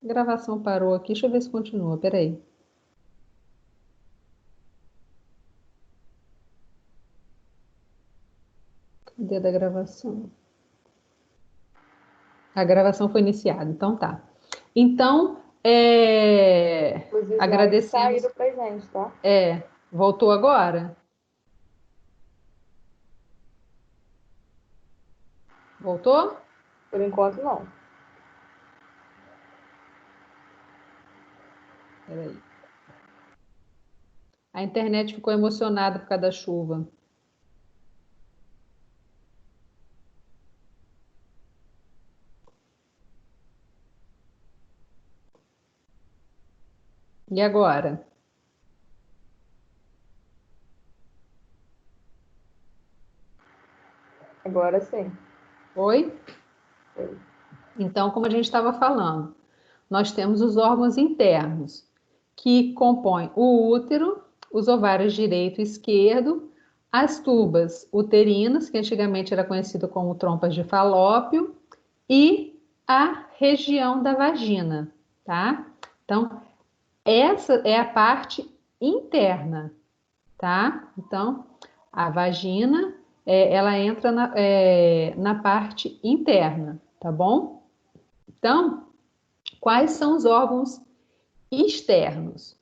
A gravação parou aqui, deixa eu ver se continua, peraí. Cadê da gravação? A gravação foi iniciada, então tá. Então, Os slides agradecemos. saíram pra gente, tá? Voltou agora? Voltou? Por enquanto, não. Peraí. A internet ficou emocionada por causa da chuva. E agora? Agora sim. Oi? Foi. Então, como a gente estava falando, nós temos os órgãos internos, que compõem o útero, os ovários direito e esquerdo, as tubas uterinas, que antigamente era conhecido como trompas de Falópio, e a região da vagina, tá? Então, essa é a parte interna, tá? Então, a vagina, ela entra na parte interna, tá bom? Então, quais são os órgãos externos?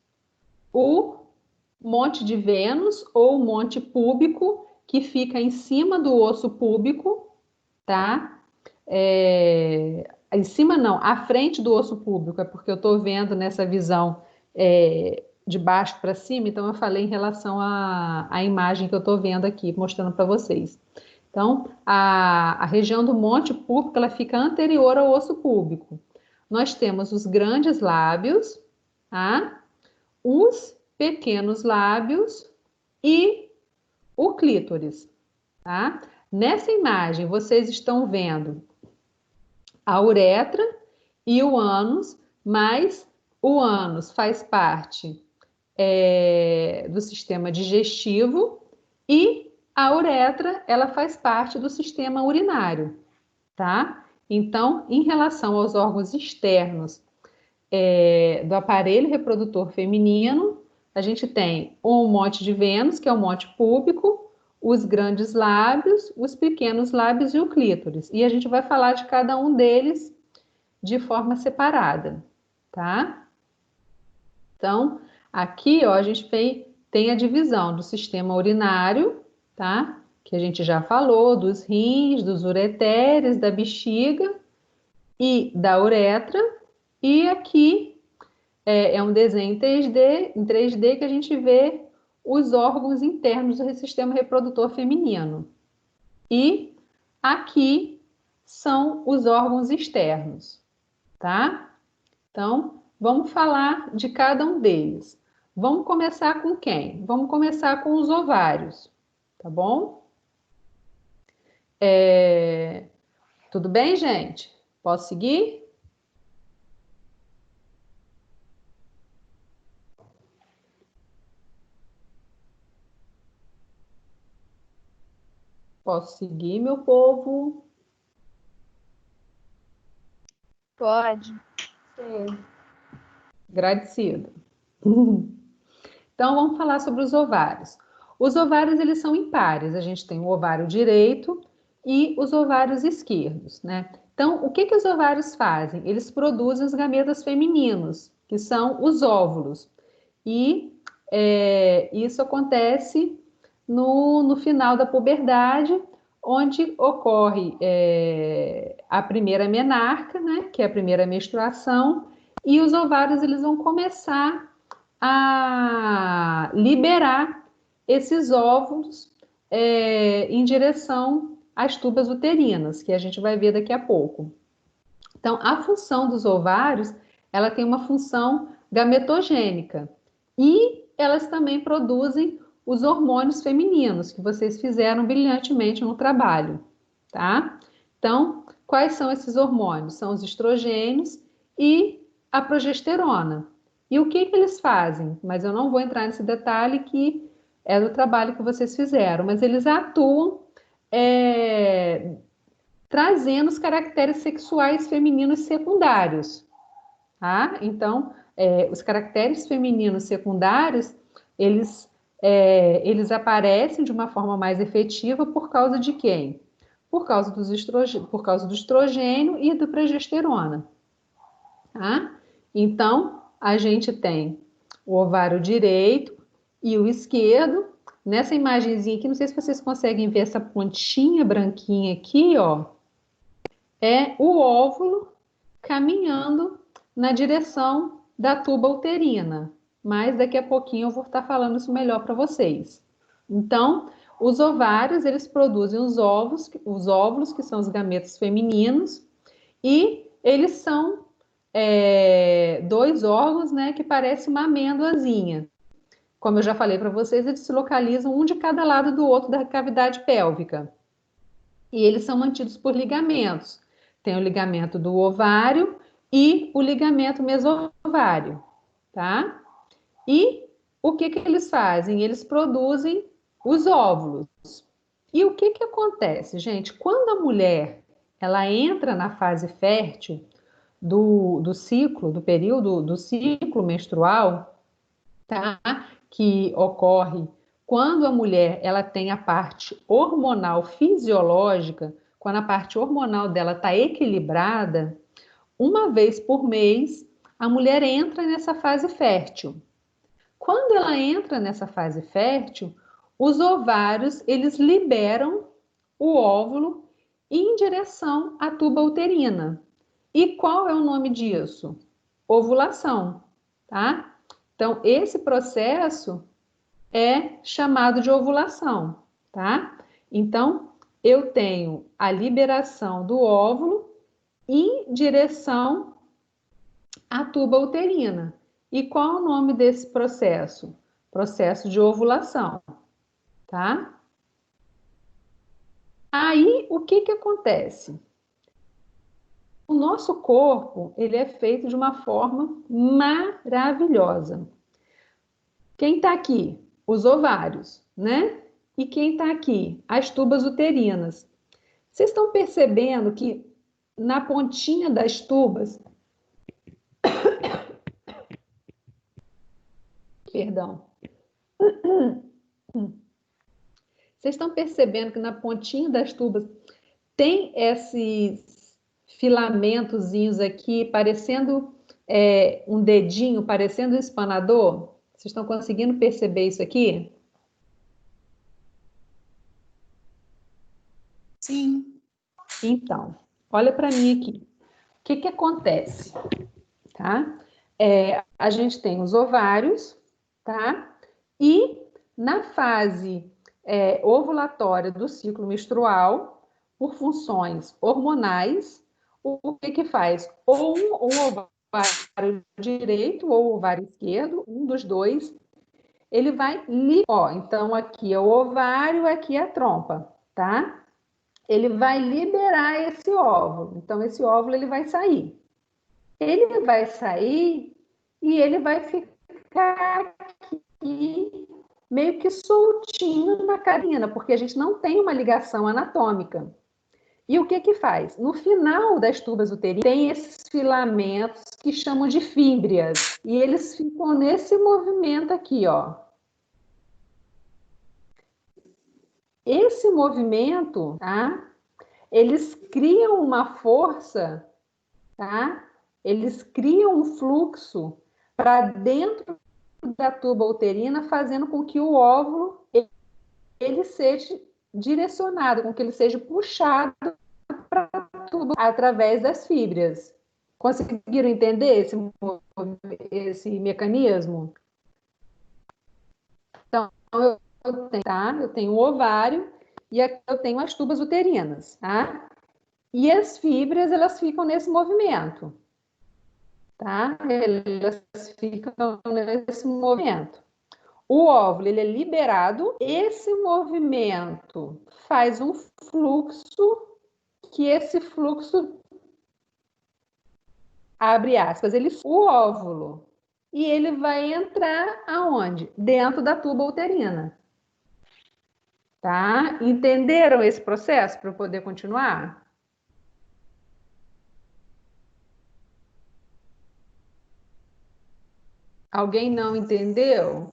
O monte de Vênus ou monte púbico, que fica em cima do osso púbico, tá? Em cima não, à frente do osso púbico, é porque eu estou vendo nessa visão de baixo para cima, então eu falei em relação à imagem que eu estou vendo aqui, mostrando para vocês. Então, a região do monte púbico, ela fica anterior ao osso púbico. Nós temos os grandes lábios, tá? Os pequenos lábios e o clítoris, tá? Nessa imagem, vocês estão vendo a uretra e o ânus, mas o ânus faz parte do sistema digestivo e a uretra, ela faz parte do sistema urinário, tá? Então, em relação aos órgãos externos do aparelho reprodutor feminino, a gente tem o monte de Vênus, que é o monte púbico, os grandes lábios, os pequenos lábios e o clítoris. E a gente vai falar de cada um deles de forma separada, tá? Então, aqui, ó, a gente tem a divisão do sistema urinário, tá? Que a gente já falou, dos rins, dos ureteres, da bexiga e da uretra. E aqui é um desenho em 3D que a gente vê os órgãos internos do sistema reprodutor feminino. E aqui são os órgãos externos, tá? Então, vamos falar de cada um deles. Vamos começar com quem? Vamos começar com os ovários, tá bom? Tudo bem, gente? Posso seguir? Posso seguir, meu povo? Pode. Sim. Agradecido. Então, vamos falar sobre os ovários. Os ovários, eles são impares. A gente tem o ovário direito e os ovários esquerdos, né? Então, o que que os ovários fazem? Eles produzem os gametas femininos, que são os óvulos. E isso acontece no final da puberdade, onde ocorre a primeira menarca, né? Que é a primeira menstruação, e os ovários eles vão começar a liberar esses óvulos em direção às tubas uterinas, que a gente vai ver daqui a pouco. Então, a função dos ovários, ela tem uma função gametogênica e elas também produzem os hormônios femininos, que vocês fizeram brilhantemente no trabalho, tá? Então, quais são esses hormônios? São os estrogênios e a progesterona. E o que que eles fazem? Mas eu não vou entrar nesse detalhe que é do trabalho que vocês fizeram, mas eles atuam trazendo os caracteres sexuais femininos secundários, tá? Então, os caracteres femininos secundários, eles aparecem de uma forma mais efetiva por causa de quem? Por causa por causa do estrogênio e da progesterona, tá? Então, a gente tem o ovário direito e o esquerdo. Nessa imagenzinha aqui, não sei se vocês conseguem ver essa pontinha branquinha aqui, ó. É o óvulo caminhando na direção da tuba uterina. Mas daqui a pouquinho eu vou estar falando isso melhor para vocês. Então, os ovários, eles produzem os óvulos, que são os gametos femininos, e eles são dois órgãos, né, que parecem uma amêndoazinha. Como eu já falei para vocês, eles se localizam um de cada lado do outro da cavidade pélvica. E eles são mantidos por ligamentos. Tem o ligamento do ovário e o ligamento mesovário, tá? E o que eles fazem? Eles produzem os óvulos. E o que acontece, gente? Quando a mulher ela entra na fase fértil do ciclo, do período do ciclo menstrual, tá? Que ocorre quando a mulher ela tem a parte hormonal fisiológica, quando a parte hormonal dela está equilibrada, uma vez por mês a mulher entra nessa fase fértil. Quando ela entra nessa fase fértil, os ovários eles liberam o óvulo em direção à tuba uterina. E qual é o nome disso? Ovulação, tá? Então, esse processo é chamado de ovulação, tá? Então, eu tenho a liberação do óvulo em direção à tuba uterina. E qual é o nome desse processo? Processo de ovulação, tá? Aí, o que acontece? O nosso corpo, ele é feito de uma forma maravilhosa. Quem está aqui? Os ovários, né? E quem está aqui? As tubas uterinas. Vocês estão percebendo que na pontinha das tubas, perdão, vocês estão percebendo que na pontinha das tubas tem esses filamentozinhos aqui, parecendo um dedinho, parecendo um espanador? Vocês estão conseguindo perceber isso aqui? Sim. Então, olha para mim aqui. O que acontece? Tá? A gente tem os ovários, tá? E na fase ovulatória do ciclo menstrual, por funções hormonais, o que faz? Ou um ovário direito ou ovário esquerdo, um dos dois, ele vai... então aqui é o ovário, aqui é a trompa, tá? Ele vai liberar esse óvulo. Então, esse óvulo ele vai sair. Ele vai sair e ele vai ficar aqui meio que soltinho na carina, porque a gente não tem uma ligação anatômica. E o que faz? No final das tubas uterinas tem esses filamentos que chamam de fímbrias, e eles ficam nesse movimento aqui, ó. Esse movimento, tá? Eles criam uma força, tá? Eles criam um fluxo para dentro da tuba uterina, fazendo com que o óvulo ele seja direcionado, com que ele seja puxado para a tuba através das fibras. Conseguiram entender esse mecanismo? Então, eu tenho o ovário e aqui eu tenho as tubas uterinas, tá? E as fibras, elas ficam nesse movimento, tá? Elas ficam nesse movimento. O óvulo, ele é liberado, esse movimento faz um fluxo, que esse fluxo, abre aspas, o óvulo, e ele vai entrar aonde? Dentro da tuba uterina. Tá? Entenderam esse processo para eu poder continuar? Alguém não entendeu?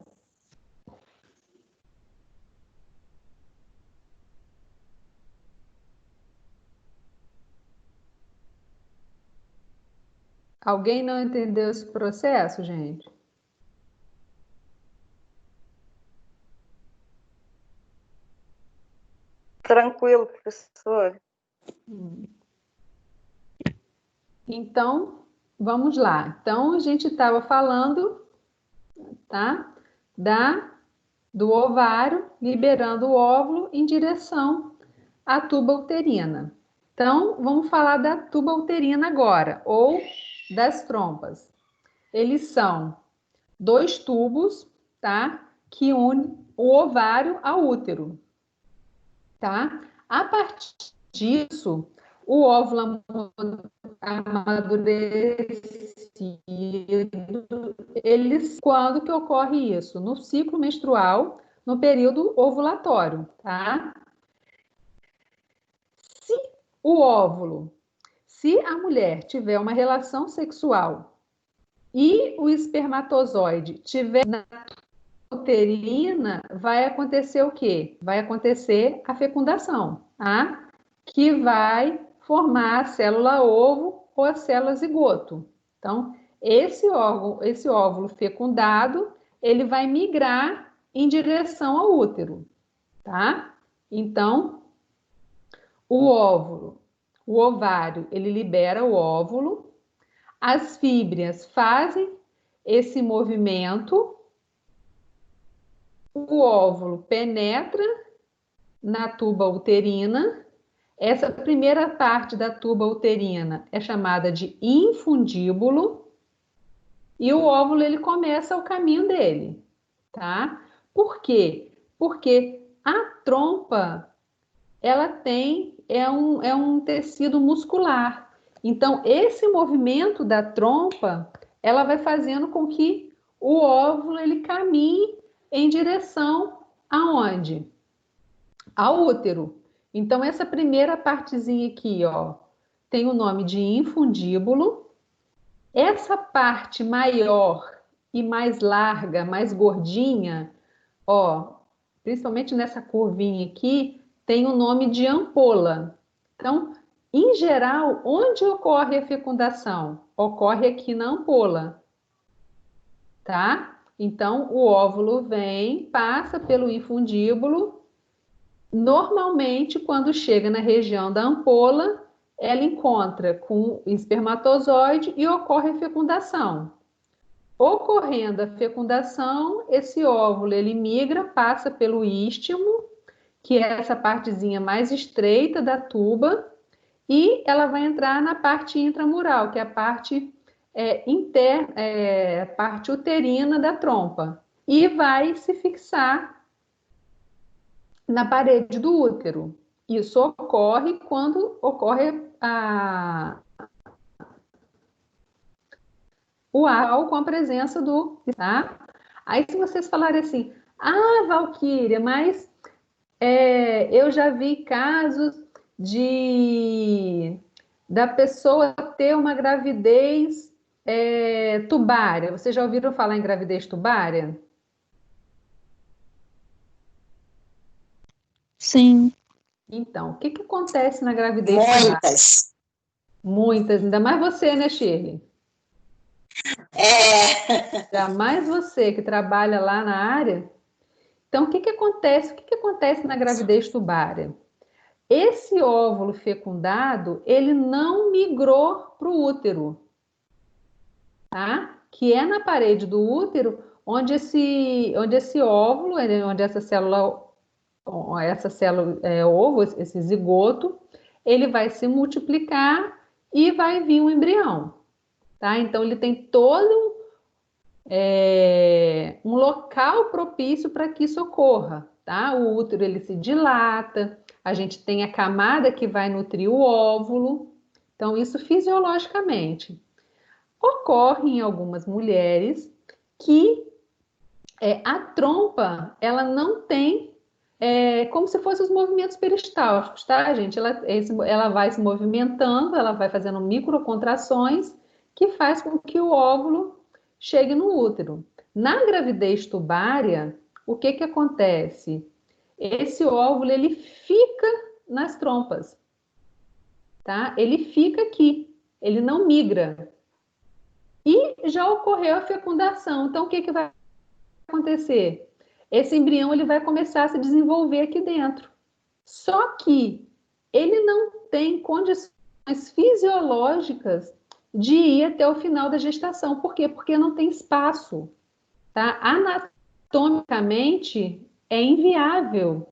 Alguém não entendeu esse processo, gente? Tranquilo, professor. Então, vamos lá. Então, a gente estava falando, tá? Do ovário liberando o óvulo em direção à tuba uterina. Então, vamos falar da tuba uterina agora, ou das trompas. Eles são 2 tubos, tá? Que unem o ovário ao útero, tá? A partir disso, o óvulo amadurecido, quando que ocorre isso? No ciclo menstrual, no período ovulatório, tá? Se o óvulo, se a mulher tiver uma relação sexual e o espermatozoide tiver na uterina, vai acontecer o quê? Vai acontecer a fecundação, tá? Que vai formar a célula ovo ou a célula zigoto. Então, esse órgão, esse óvulo fecundado, ele vai migrar em direção ao útero, tá? Então, o óvulo, o ovário, ele libera o óvulo, as fíbrias fazem esse movimento, o óvulo penetra na tuba uterina. Essa primeira parte da tuba uterina é chamada de infundíbulo e o óvulo ele começa o caminho dele, tá? Por quê? Porque a trompa ela é um tecido muscular. Então, esse movimento da trompa, ela vai fazendo com que o óvulo ele caminhe em direção aonde? Ao útero. Então, essa primeira partezinha aqui, ó, tem o nome de infundíbulo. Essa parte maior e mais larga, mais gordinha, ó, principalmente nessa curvinha aqui, tem o nome de ampola. Então, em geral, onde ocorre a fecundação? Ocorre aqui na ampola, tá? Então, o óvulo vem, passa pelo infundíbulo. Normalmente, quando chega na região da ampola, ela encontra com o espermatozoide e ocorre a fecundação. Ocorrendo a fecundação, esse óvulo ele migra, passa pelo istmo, que é essa partezinha mais estreita da tuba, e ela vai entrar na parte intramural, que é a parte parte uterina da trompa, e vai se fixar na parede do útero. Isso ocorre quando ocorre o ato com a presença do, tá? Aí se vocês falarem assim, Valquíria, mas eu já vi casos da pessoa ter uma gravidez tubária. Vocês já ouviram falar em gravidez tubária? Sim. Então, o que acontece na gravidez tubária? Muitas. Muitas, ainda mais você, né, Shirley? Ainda mais você que trabalha lá na área. Então, o que acontece? O que acontece na gravidez tubária? Esse óvulo fecundado, ele não migrou para o útero, tá? Que é na parede do útero onde esse óvulo, onde essa célula ovo, esse zigoto, ele vai se multiplicar e vai vir um embrião, tá? Então, ele tem todo um local propício para que isso ocorra, tá? O útero, ele se dilata, a gente tem a camada que vai nutrir o óvulo, então isso fisiologicamente. Ocorre em algumas mulheres que a trompa, ela não tem como se fossem os movimentos peristálticos, tá, gente? Ela vai se movimentando, ela vai fazendo microcontrações que faz com que o óvulo chegue no útero. Na gravidez tubária, o que que acontece? Esse óvulo, ele fica nas trompas, tá? Ele fica aqui, ele não migra. E já ocorreu a fecundação. Então, o que que vai acontecer? Esse embrião, ele vai começar a se desenvolver aqui dentro. Só que ele não tem condições fisiológicas de ir até o final da gestação. Por quê? Porque não tem espaço, tá? Anatomicamente, é inviável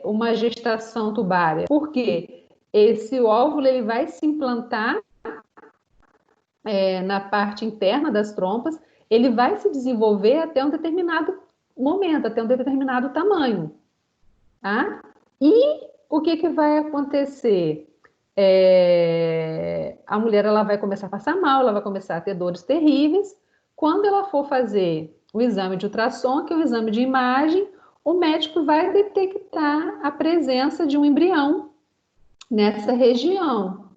uma gestação tubária. Por quê? Esse óvulo, ele vai se implantar na parte interna das trompas, ele vai se desenvolver até um determinado momento, até um determinado tamanho, tá? E o que que vai acontecer? A mulher, ela vai começar a passar mal, ela vai começar a ter dores terríveis. Quando ela for fazer o exame de ultrassom, que é o exame de imagem, o médico vai detectar a presença de um embrião nessa região.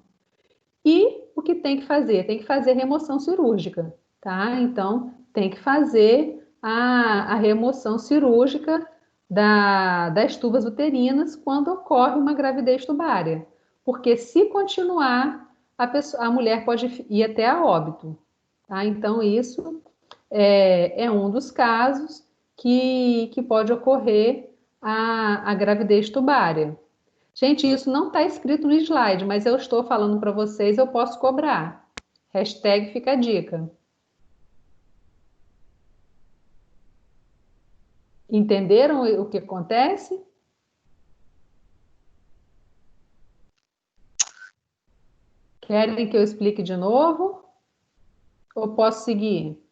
E o que tem que fazer? Tem que fazer remoção cirúrgica, tá? Então, tem que fazer a remoção cirúrgica das tubas uterinas quando ocorre uma gravidez tubária. Porque se continuar, a mulher pode ir até a óbito, tá? Então, isso é um dos casos que pode ocorrer a gravidez tubária. Gente, isso não está escrito no slide, mas eu estou falando para vocês, eu posso cobrar. Hashtag fica a dica. Entenderam o que acontece? Querem que eu explique de novo? Ou posso seguir?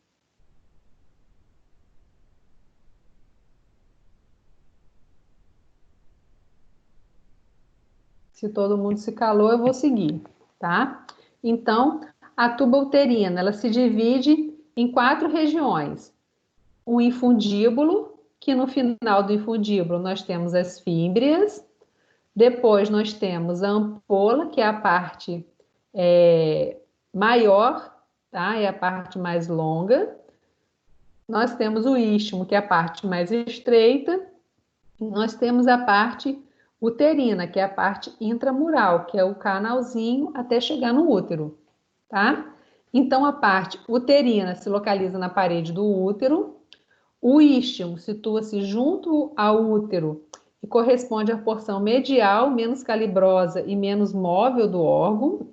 Se todo mundo se calou, eu vou seguir, tá? Então, a tuba uterina, ela se divide em 4 regiões. O infundíbulo, que no final do infundíbulo nós temos as fímbrias. Depois nós temos a ampola, que é a parte maior, tá? É a parte mais longa. Nós temos o istmo, que é a parte mais estreita. Nós temos a parte uterina, que é a parte intramural, que é o canalzinho até chegar no útero, tá? Então, a parte uterina se localiza na parede do útero. O istmo situa-se junto ao útero e corresponde à porção medial, menos calibrosa e menos móvel do órgão.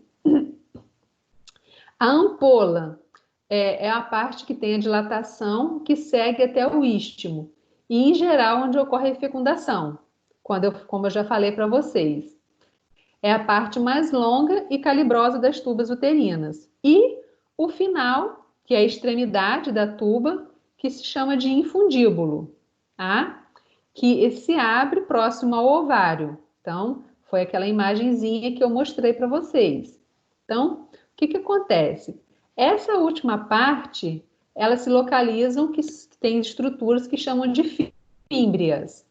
A ampola é a parte que tem a dilatação que segue até o istmo e, em geral, onde ocorre a fecundação, como eu já falei para vocês. É a parte mais longa e calibrosa das tubas uterinas. E o final, que é a extremidade da tuba, que se chama de infundíbulo, tá? Que se abre próximo ao ovário. Então, foi aquela imagenzinha que eu mostrei para vocês. Então, o que que acontece? Essa última parte, elas se localizam, que tem estruturas que chamam de fímbrias,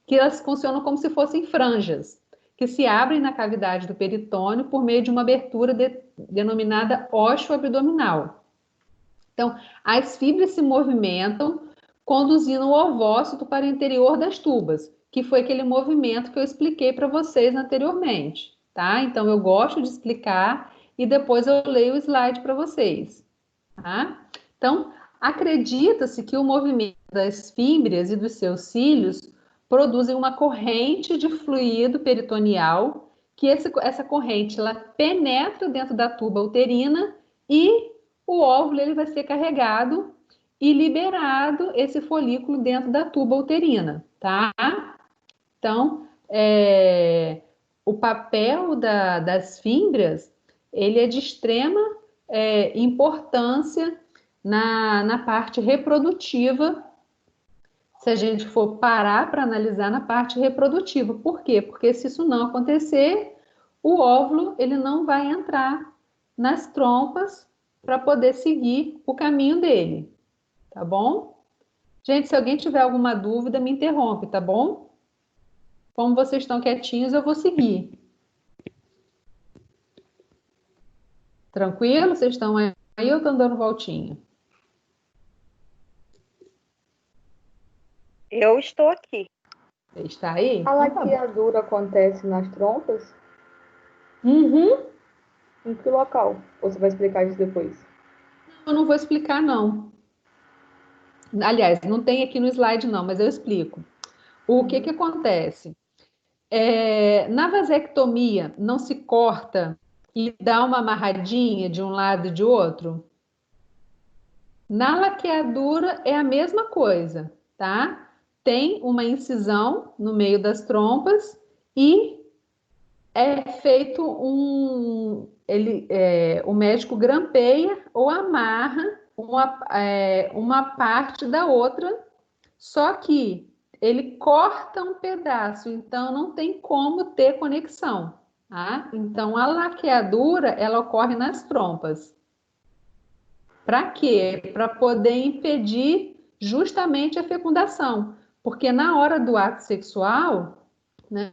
que elas funcionam como se fossem franjas, que se abrem na cavidade do peritônio por meio de uma abertura denominada ósseo abdominal. Então, as fibras se movimentam, conduzindo o ovócito para o interior das tubas, que foi aquele movimento que eu expliquei para vocês anteriormente, tá? Então, eu gosto de explicar e depois eu leio o slide para vocês, tá? Então, acredita-se que o movimento das fímbrias e dos seus cílios produzem uma corrente de fluido peritoneal, que essa corrente ela penetra dentro da tuba uterina e o óvulo ele vai ser carregado e liberado esse folículo dentro da tuba uterina, tá? Então, o papel das fímbrias, ele é de extrema importância na parte reprodutiva, se a gente for parar para analisar na parte reprodutiva. Por quê? Porque se isso não acontecer, o óvulo ele não vai entrar nas trompas para poder seguir o caminho dele, tá bom? Gente, se alguém tiver alguma dúvida, me interrompe, tá bom? Como vocês estão quietinhos, eu vou seguir. Tranquilo? Vocês estão aí ou estão dando voltinha? Eu estou aqui. Você está aí? A Então tá bom. laqueadura acontece nas trompas? Uhum. Em que local? Ou você vai explicar isso depois? Eu não vou explicar, não. Aliás, não tem aqui no slide, não, mas eu explico. O que que acontece? Na vasectomia, não se corta e dá uma amarradinha de um lado e de outro? Na laqueadura é a mesma coisa, tá? Tem uma incisão no meio das trompas e é feito o médico grampeia ou amarra uma parte da outra, só que ele corta um pedaço, então não tem como ter conexão, tá? Então a laqueadura ela ocorre nas trompas. Para quê? Para poder impedir justamente a fecundação, porque na hora do ato sexual, né?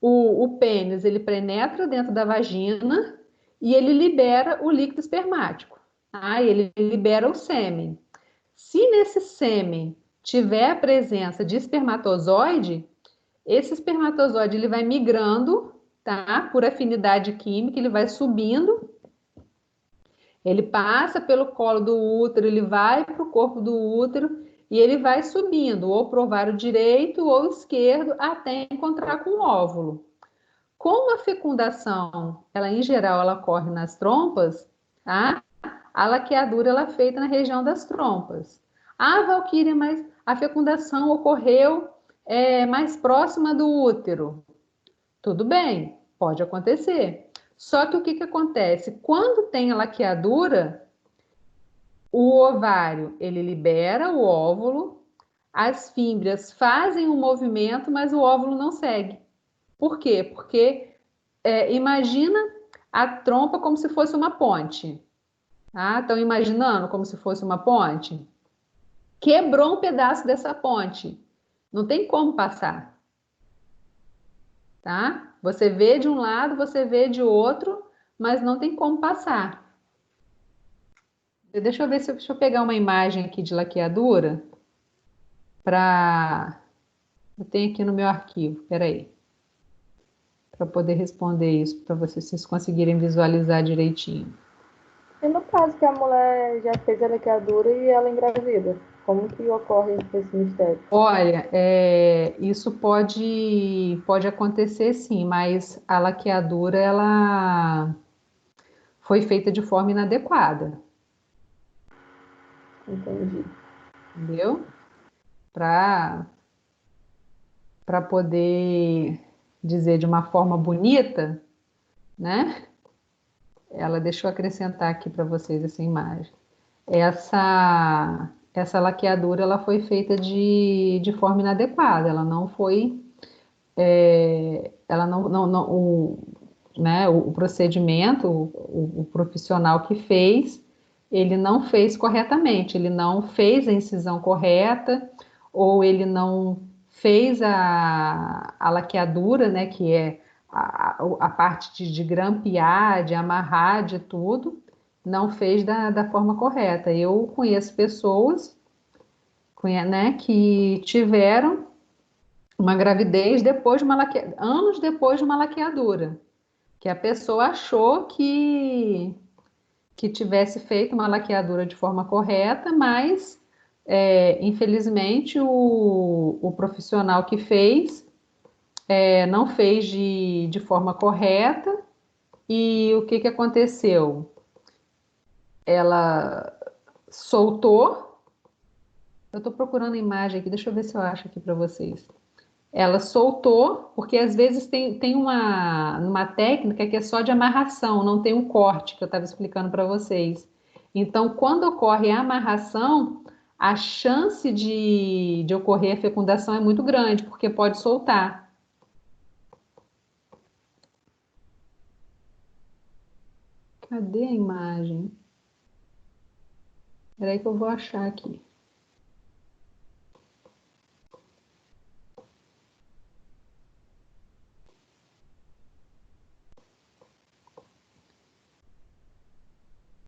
O pênis ele penetra dentro da vagina e ele libera o líquido espermático. Tá? Ele libera o sêmen. Se nesse sêmen tiver a presença de espermatozoide, esse espermatozoide ele vai migrando, tá? Por afinidade química, ele vai subindo, ele passa pelo colo do útero, ele vai para o corpo do útero e ele vai subindo, ou para o ovário direito ou esquerdo, até encontrar com o óvulo. Como a fecundação, ela em geral, ela ocorre nas trompas, tá? A laqueadura ela é feita na região das trompas. Ah, Valquíria, mas a fecundação ocorreu mais próxima do útero. Tudo bem, pode acontecer. Só que o que que acontece? Quando tem a laqueadura, o ovário ele libera o óvulo, as fímbrias fazem o movimento, mas o óvulo não segue. Por quê? Porque imagina a trompa como se fosse uma ponte. Tá? Estão imaginando como se fosse uma ponte? Quebrou um pedaço dessa ponte. Não tem como passar. Tá? Você vê de um lado, você vê de outro, mas não tem como passar. Deixa eu ver se deixa eu pegar uma imagem aqui de laqueadura para eu tenho aqui no meu arquivo. Espera aí. Para poder responder isso para vocês conseguirem visualizar direitinho. E no caso que a mulher já fez a laqueadura e ela engravida, como que ocorre esse mistério? Olha, isso pode acontecer sim, mas a laqueadura ela foi feita de forma inadequada, Entendi. entendeu? Para poder dizer de uma forma bonita, né? Deixa eu acrescentar aqui para vocês essa imagem. Essa laqueadura ela foi feita de forma inadequada, ela não foi, ela não né, o procedimento, o profissional que fez, ele não fez corretamente, ele não fez a incisão correta, ou ele não fez a laqueadura, né, que é a parte de grampear, de amarrar, de tudo, não fez da forma correta. Eu conheço pessoas, né, que tiveram uma gravidez depois de anos depois de uma laqueadura, que a pessoa achou que tivesse feito uma laqueadura de forma correta, mas infelizmente o profissional que fez não fez de forma correta e o que que aconteceu? Ela soltou. Eu estou procurando a imagem aqui, deixa eu ver se eu acho aqui para vocês. Ela soltou, porque às vezes tem uma técnica que é só de amarração, não tem um corte, que eu estava explicando para vocês. Então, quando ocorre a amarração, a chance de ocorrer a fecundação é muito grande, porque pode soltar. Cadê a imagem? Espera aí que eu vou achar aqui.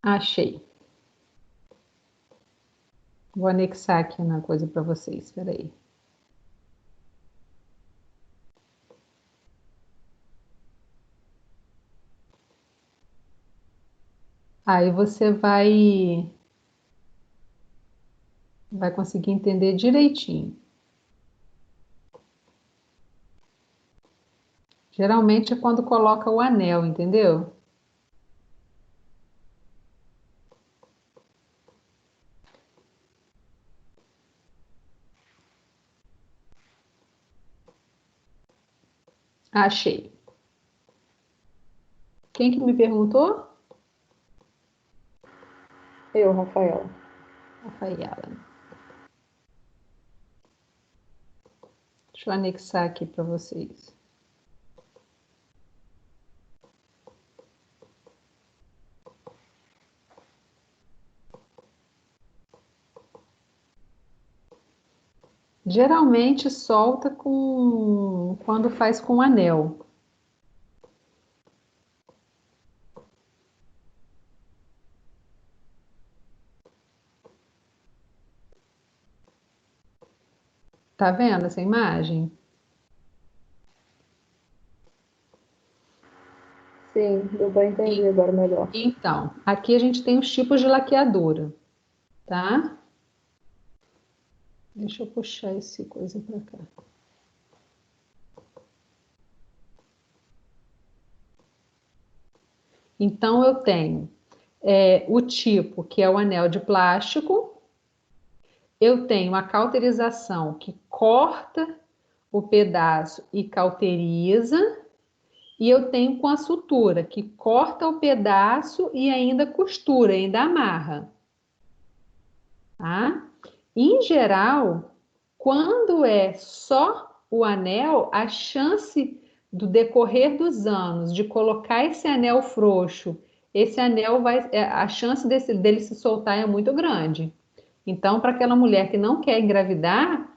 Achei. Vou anexar aqui uma coisa para vocês, espera aí. Aí você vai conseguir entender direitinho. Geralmente é quando coloca o anel, entendeu? Achei. Quem que me perguntou? Eu, Rafaela. Rafaela. Deixa eu anexar aqui para vocês. Geralmente solta quando faz com anel. Tá vendo essa imagem? Sim, deu para entender agora melhor. Então, aqui a gente tem os tipos de laqueadura, tá? Deixa eu puxar esse coisa para cá. Então, eu tenho o tipo, que é o anel de plástico. Eu tenho a cauterização, que corta o pedaço e cauteriza. E eu tenho com a sutura, que corta o pedaço e ainda costura, ainda amarra. Tá? Em geral, quando é só o anel, a chance do decorrer dos anos de colocar esse anel frouxo, esse anel a chance dele se soltar é muito grande. Então, para aquela mulher que não quer engravidar,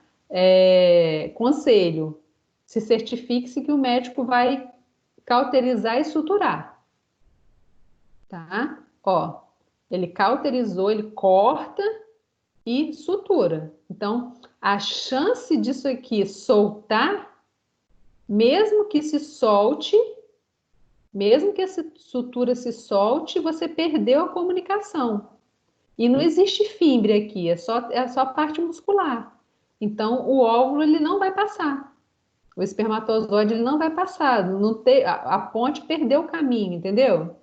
conselho, se certifique-se que o médico vai cauterizar e suturar, tá? Ó, ele cauterizou, ele corta e sutura. Então, a chance disso aqui soltar, mesmo que se solte, mesmo que essa sutura se solte, você perdeu a comunicação. E não existe fimbre aqui, é só parte muscular. Então, o óvulo ele não vai passar. O espermatozoide ele não vai passar. Não a ponte perdeu o caminho, entendeu?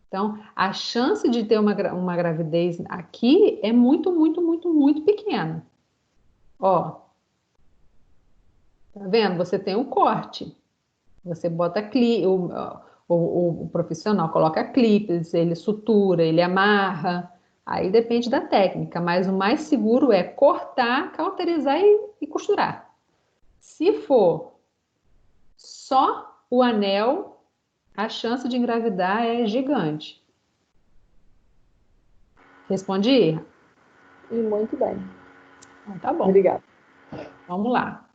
Então, a chance de ter uma gravidez aqui é muito, muito, muito, muito pequena. Ó, tá vendo? Você tem um corte. Você bota o profissional coloca clipes, ele sutura, ele amarra. Aí depende da técnica, mas o mais seguro é cortar, cauterizar e costurar. Se for só o anel, a chance de engravidar é gigante. Respondi? E muito bem. Então, tá bom. Obrigada. Vamos lá.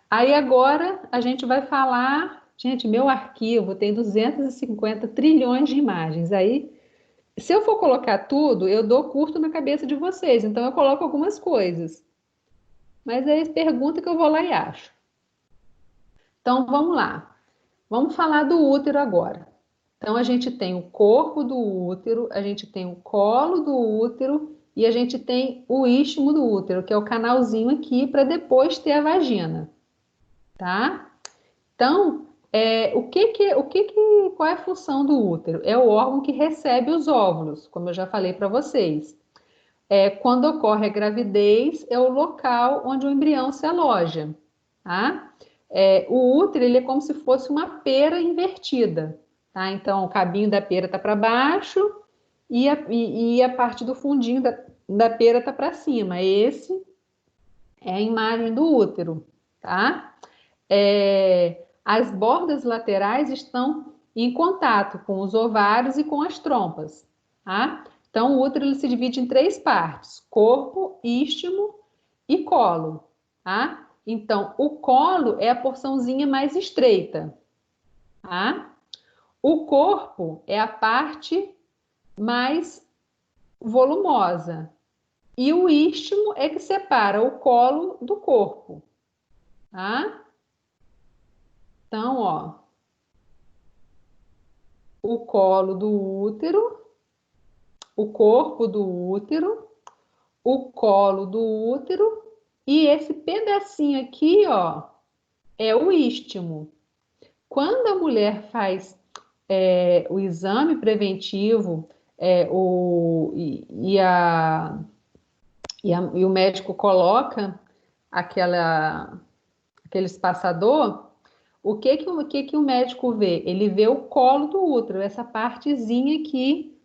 Aí agora a gente vai falar. Gente, meu arquivo tem 250 trilhões de imagens. Aí, se eu for colocar tudo, eu dou curto na cabeça de vocês. Então, eu coloco algumas coisas. Mas aí pergunta que eu vou lá e acho. Então, vamos lá. Vamos falar do útero agora. Então, a gente tem o corpo do útero, a gente tem o colo do útero e a gente tem o istmo do útero, que é o canalzinho aqui, para depois ter a vagina, tá? Então, qual é a função do útero? É o órgão que recebe os óvulos, como eu já falei para vocês. Quando ocorre a gravidez, é o local onde o embrião se aloja, tá? O útero ele é como se fosse uma pera invertida, tá? Então, o cabinho da pera está para baixo e a parte do fundinho da pera está para cima. Esse é a imagem do útero, tá? As bordas laterais estão em contato com os ovários e com as trompas, tá? Então, o útero ele se divide em três partes: corpo, istmo e colo, tá? Então, o colo é a porçãozinha mais estreita, tá? O corpo é a parte mais volumosa E o istmo é que separa o colo do corpo, tá? Então, ó, o colo do útero, o corpo do útero, o colo do útero e esse pedacinho aqui, ó, é o istmo. Quando a mulher faz o exame preventivo e o médico coloca aquele espaçador, o que que o médico vê? Ele vê o colo do útero, essa partezinha aqui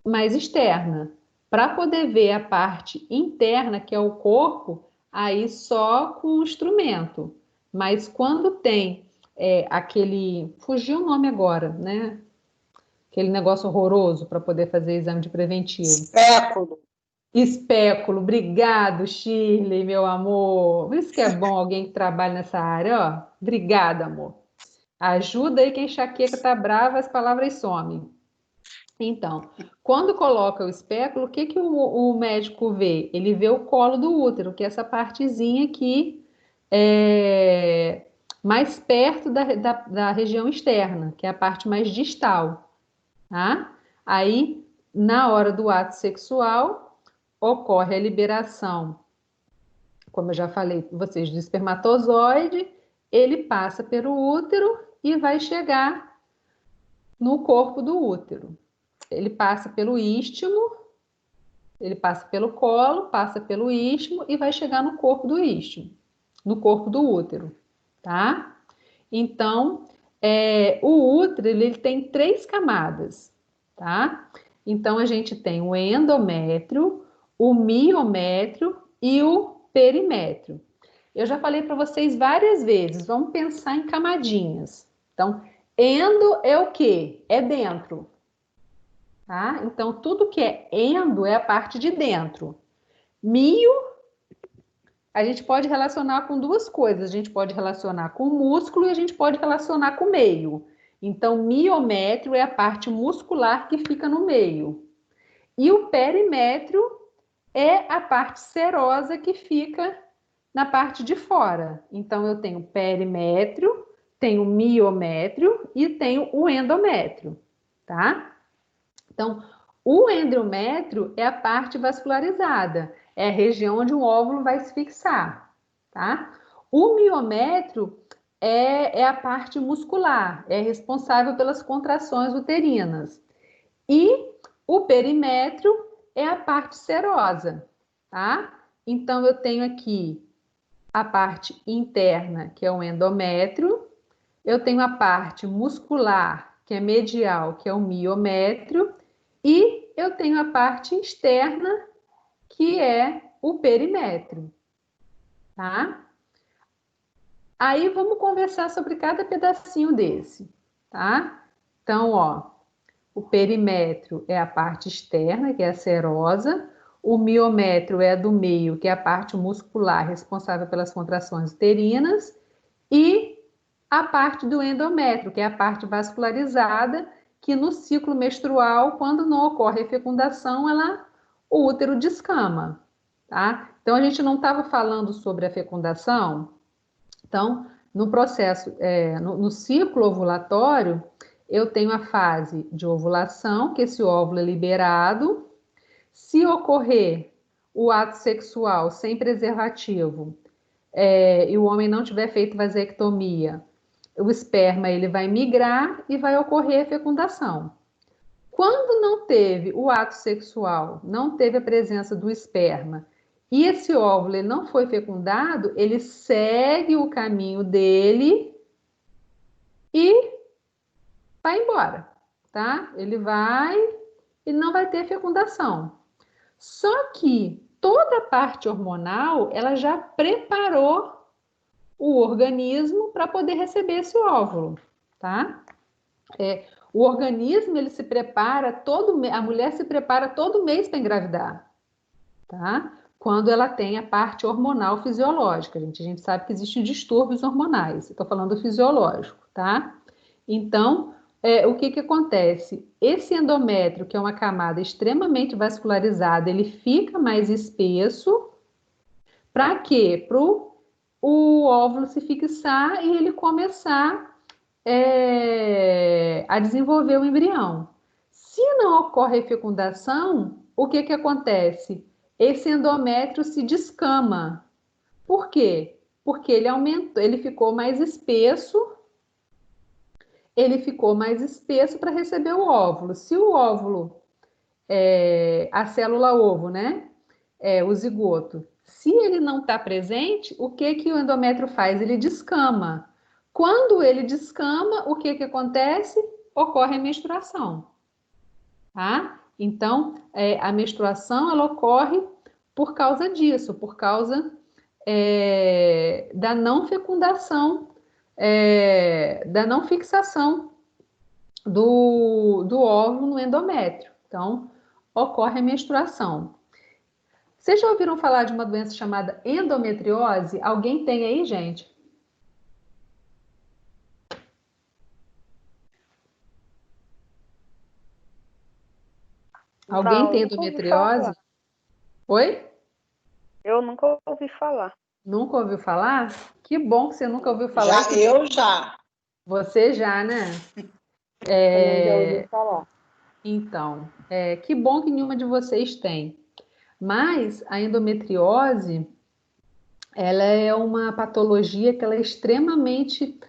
mais externa. Para poder ver a parte interna, que é o corpo, aí só com o instrumento. Mas quando tem aquele. Fugiu o nome agora, né? Aquele negócio horroroso para poder fazer exame de preventivo. Espéculo. Espéculo, obrigado, Shirley, meu amor. Por isso que é bom alguém que trabalha nessa área, ó. Obrigada, amor. Ajuda aí que a enxaqueca tá brava, as palavras somem. Então, quando coloca o espéculo, o que que o médico vê? Ele vê o colo do útero, que é essa partezinha aqui, mais perto da região externa, que é a parte mais distal, tá? Aí, na hora do ato sexual, ocorre a liberação, como eu já falei com vocês, do espermatozoide, ele passa pelo útero e vai chegar no corpo do útero. Ele passa pelo istmo, ele passa pelo colo, passa pelo istmo e vai chegar no corpo do istmo, no corpo do útero, tá? Então, o útero, ele tem 3 camadas, tá? Então, a gente tem o endométrio, o miométrio e o perimétrio. Eu já falei para vocês várias vezes, vamos pensar em camadinhas. Então, endo é o quê? É dentro. Tá? Então, tudo que é endo é a parte de dentro. Mio, a gente pode relacionar com 2 coisas. A gente pode relacionar com o músculo e a gente pode relacionar com o meio. Então, miométrio é a parte muscular que fica no meio. E o perimétrio é a parte serosa que fica na parte de fora. Então, eu tenho perimétrio, tenho miométrio e tenho o endométrio, tá? Então, o endométrio é a parte vascularizada, é a região onde o óvulo vai se fixar, tá? O miométrio é a parte muscular, é responsável pelas contrações uterinas. E o perimétrio é a parte serosa, tá? Então, eu tenho aqui a parte interna, que é o endométrio, eu tenho a parte muscular, que é medial, que é o miométrio, e eu tenho a parte externa, que é o perimétrio, tá? Aí vamos conversar sobre cada pedacinho desse, tá? Então, ó, o perimétrio é a parte externa, que é a serosa, o miométrio é a do meio, que é a parte muscular responsável pelas contrações uterinas, e a parte do endométrio, que é a parte vascularizada, que no ciclo menstrual, quando não ocorre a fecundação, o útero descama, tá? Então, a gente não estava falando sobre a fecundação. Então, no processo, no ciclo ovulatório, eu tenho a fase de ovulação, que esse óvulo é liberado. Se ocorrer o ato sexual sem preservativo, e o homem não tiver feito vasectomia, o esperma ele vai migrar e vai ocorrer a fecundação. Quando não teve o ato sexual, não teve a presença do esperma e esse óvulo ele não foi fecundado, ele segue o caminho dele e vai embora, tá? Ele não vai ter fecundação. Só que toda a parte hormonal, ela já preparou o organismo para poder receber esse óvulo, tá? O organismo, ele se prepara a mulher se prepara todo mês para engravidar, tá? Quando ela tem a parte hormonal fisiológica, a gente sabe que existem distúrbios hormonais, estou falando fisiológico, tá? Então, o que que acontece? Esse endométrio, que é uma camada extremamente vascularizada, ele fica mais espesso. Para quê? Para o óvulo se fixar e ele começar a desenvolver o embrião. Se não ocorre fecundação, o que que acontece? Esse endométrio se descama. Por quê? Porque ele aumentou, ele ficou mais espesso para receber o óvulo. Se o óvulo, a célula ovo, né? O zigoto, se ele não está presente, o que que o endométrio faz? Ele descama. Quando ele descama, o que que acontece? Ocorre a menstruação, tá? Então, a menstruação, ela ocorre por causa disso, por causa da não fecundação, da não fixação do óvulo no endométrio. Então, ocorre a menstruação. Vocês já ouviram falar de uma doença chamada endometriose? Alguém tem aí, gente? Alguém Não, tem nunca ouvi endometriose? falar. Oi? Eu nunca ouvi falar. Nunca ouviu falar? Que bom que você nunca ouviu falar. Já. Você já, né? Também já ouvi falar. Então, que bom que nenhuma de vocês tem. Mas a endometriose, ela é uma patologia que ela é extremamente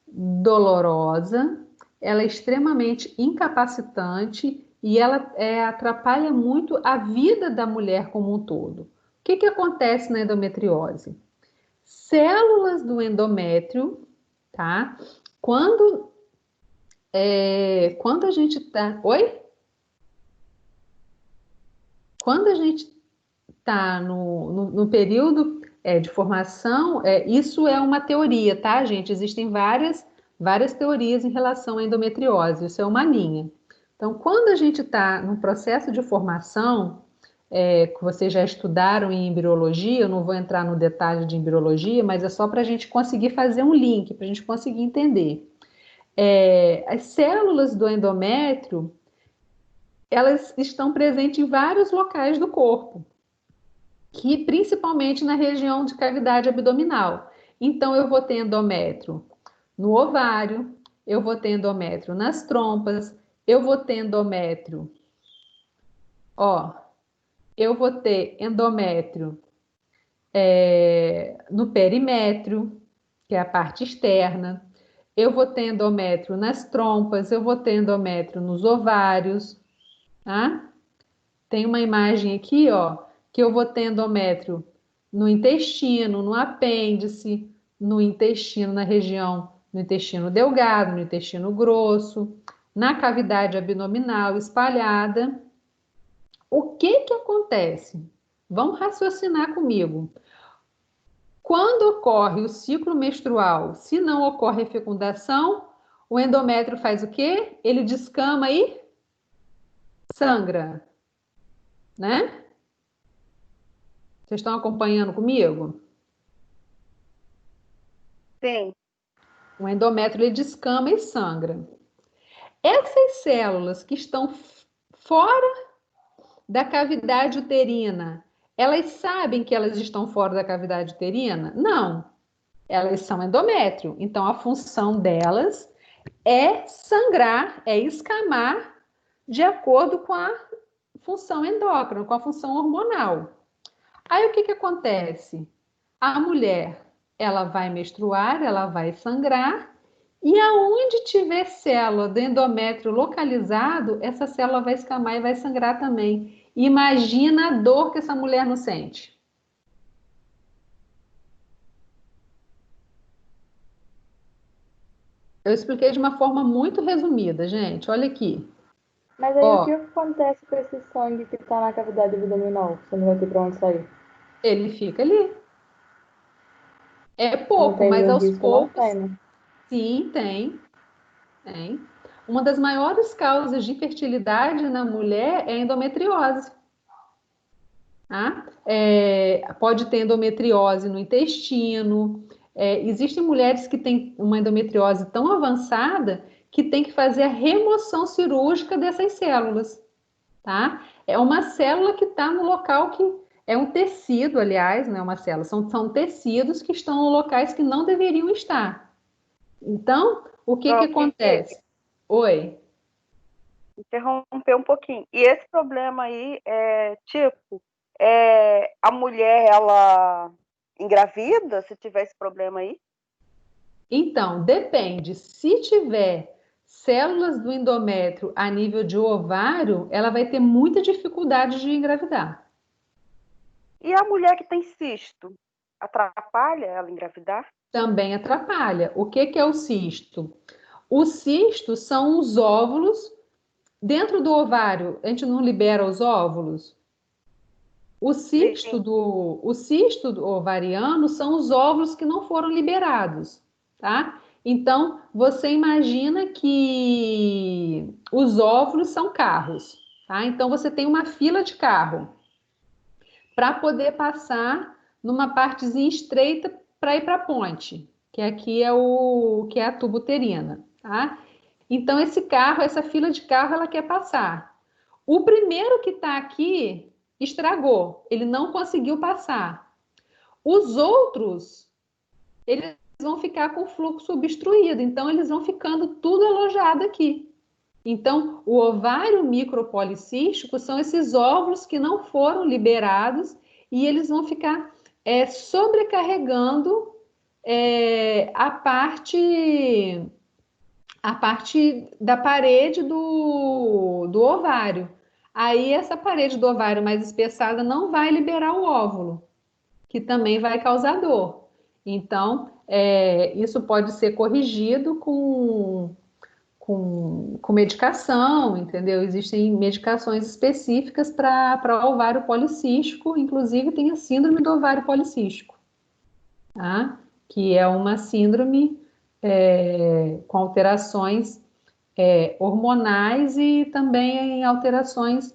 dolorosa, ela é extremamente incapacitante e ela atrapalha muito a vida da mulher como um todo. O que que acontece na endometriose? Células do endométrio, tá? Quando a gente tá... Oi? Quando a gente tá no período de formação, isso é uma teoria, tá, gente? Existem várias teorias em relação à endometriose, isso é uma linha. Então, quando a gente está no processo de formação, que vocês já estudaram em embriologia, eu não vou entrar no detalhe de embriologia, mas é só para a gente conseguir fazer um link, para a gente conseguir entender. As células do endométrio, elas estão presentes em vários locais do corpo, que principalmente na região de cavidade abdominal. Então, eu vou ter endométrio no ovário, eu vou ter endométrio nas trompas, eu vou ter endométrio, eu vou ter endométrio no perimétrio, que é a parte externa, eu vou ter endométrio nas trompas, eu vou ter endométrio nos ovários, tá? Tem uma imagem aqui, que eu vou ter endométrio no intestino, no apêndice, no intestino, na região, no intestino delgado, no intestino grosso, na cavidade abdominal espalhada. O que que acontece? Vamos raciocinar comigo. Quando ocorre o ciclo menstrual, se não ocorre a fecundação, o endométrio faz o quê? Ele descama e sangra, né? Vocês estão acompanhando comigo? Sim. O endométrio ele descama e sangra. Essas células que estão fora da cavidade uterina, elas sabem que elas estão fora da cavidade uterina? Não. Elas são endométrio. Então, a função delas é sangrar, é escamar de acordo com a função endócrina, com a função hormonal. Aí, o que que acontece? A mulher, ela vai menstruar, ela vai sangrar, e aonde tiver célula do endométrio localizado, essa célula vai escamar e vai sangrar também. Imagina a dor que essa mulher não sente. Eu expliquei de uma forma muito resumida, gente. Olha aqui. Mas aí o que acontece com esse sangue que tá na cavidade abdominal? Você não vai ter pra onde sair? Ele fica ali. É Não pouco, tem mas nenhum aos risco, não poucos. tem, né? Sim, tem. Tem. Uma das maiores causas de infertilidade na mulher é a endometriose. Tá? Pode ter endometriose no intestino. Existem mulheres que têm uma endometriose tão avançada que tem que fazer a remoção cirúrgica dessas células, tá? É uma célula que está no local que é um tecido, aliás, não é uma célula, são tecidos que estão em locais que não deveriam estar. Então, o que acontece? Oi? Interromper um pouquinho. E esse problema aí a mulher, ela engravida se tiver esse problema aí? Então, depende. Se tiver células do endométrio a nível de ovário, ela vai ter muita dificuldade de engravidar. E a mulher que tem cisto, atrapalha ela engravidar? Também atrapalha. O que é o cisto? Os cistos são os óvulos dentro do ovário. A gente não libera os óvulos? O cisto do ovariano são os óvulos que não foram liberados, tá? Então, você imagina que os óvulos são carros, tá? Então, você tem uma fila de carro para poder passar numa partezinha estreita para ir para a ponte, que aqui é a tuba uterina, tá? Então, esse carro, essa fila de carro, ela quer passar. O primeiro que está aqui estragou, ele não conseguiu passar. Os outros, eles vão ficar com o fluxo obstruído, então eles vão ficando tudo alojado aqui. Então, o ovário micropolicístico são esses óvulos que não foram liberados e eles vão ficar sobrecarregando a parte da parede do ovário. Aí essa parede do ovário mais espessada não vai liberar o óvulo, que também vai causar dor. Então, isso pode ser corrigido com medicação, entendeu? Existem medicações específicas para ovário policístico, inclusive tem a síndrome do ovário policístico, tá? Que é uma síndrome com alterações hormonais e também em alterações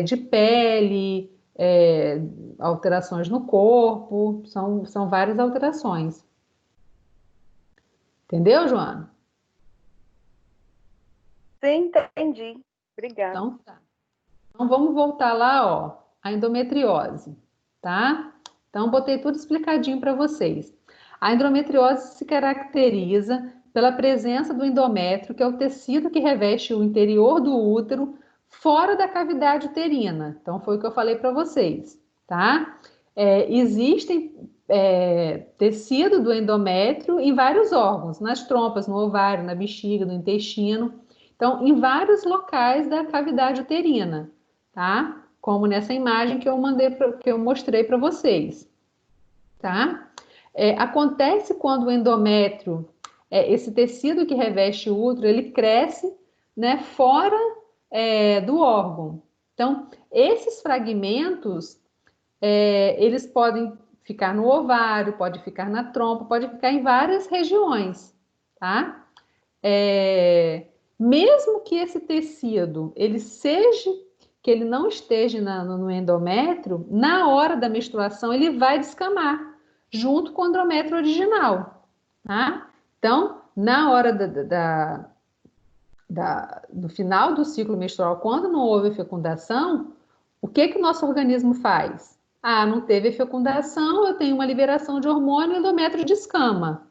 de pele, alterações no corpo, são várias alterações. Entendeu, Joana? Sim, entendi. Obrigada. Então tá. Então vamos voltar lá, ó, a endometriose, tá? Então botei tudo explicadinho para vocês. A endometriose se caracteriza pela presença do endométrio, que é o tecido que reveste o interior do útero, fora da cavidade uterina. Então foi o que eu falei para vocês, tá? Existem tecido do endométrio em vários órgãos, nas trompas, no ovário, na bexiga, no intestino. Então, em vários locais da cavidade uterina, tá? Como nessa imagem que eu mostrei para vocês, tá? Acontece quando o endométrio, esse tecido que reveste o útero, ele cresce, né, fora do órgão. Então, esses fragmentos, eles podem ficar no ovário, pode ficar na trompa, pode ficar em várias regiões, tá? Mesmo que esse tecido, que ele não esteja no endométrio, na hora da menstruação ele vai descamar, junto com o endométrio original, tá? Então, na hora do final do ciclo menstrual, quando não houve fecundação, o que o nosso organismo faz? Não teve fecundação, eu tenho uma liberação de hormônio, o endométrio descama.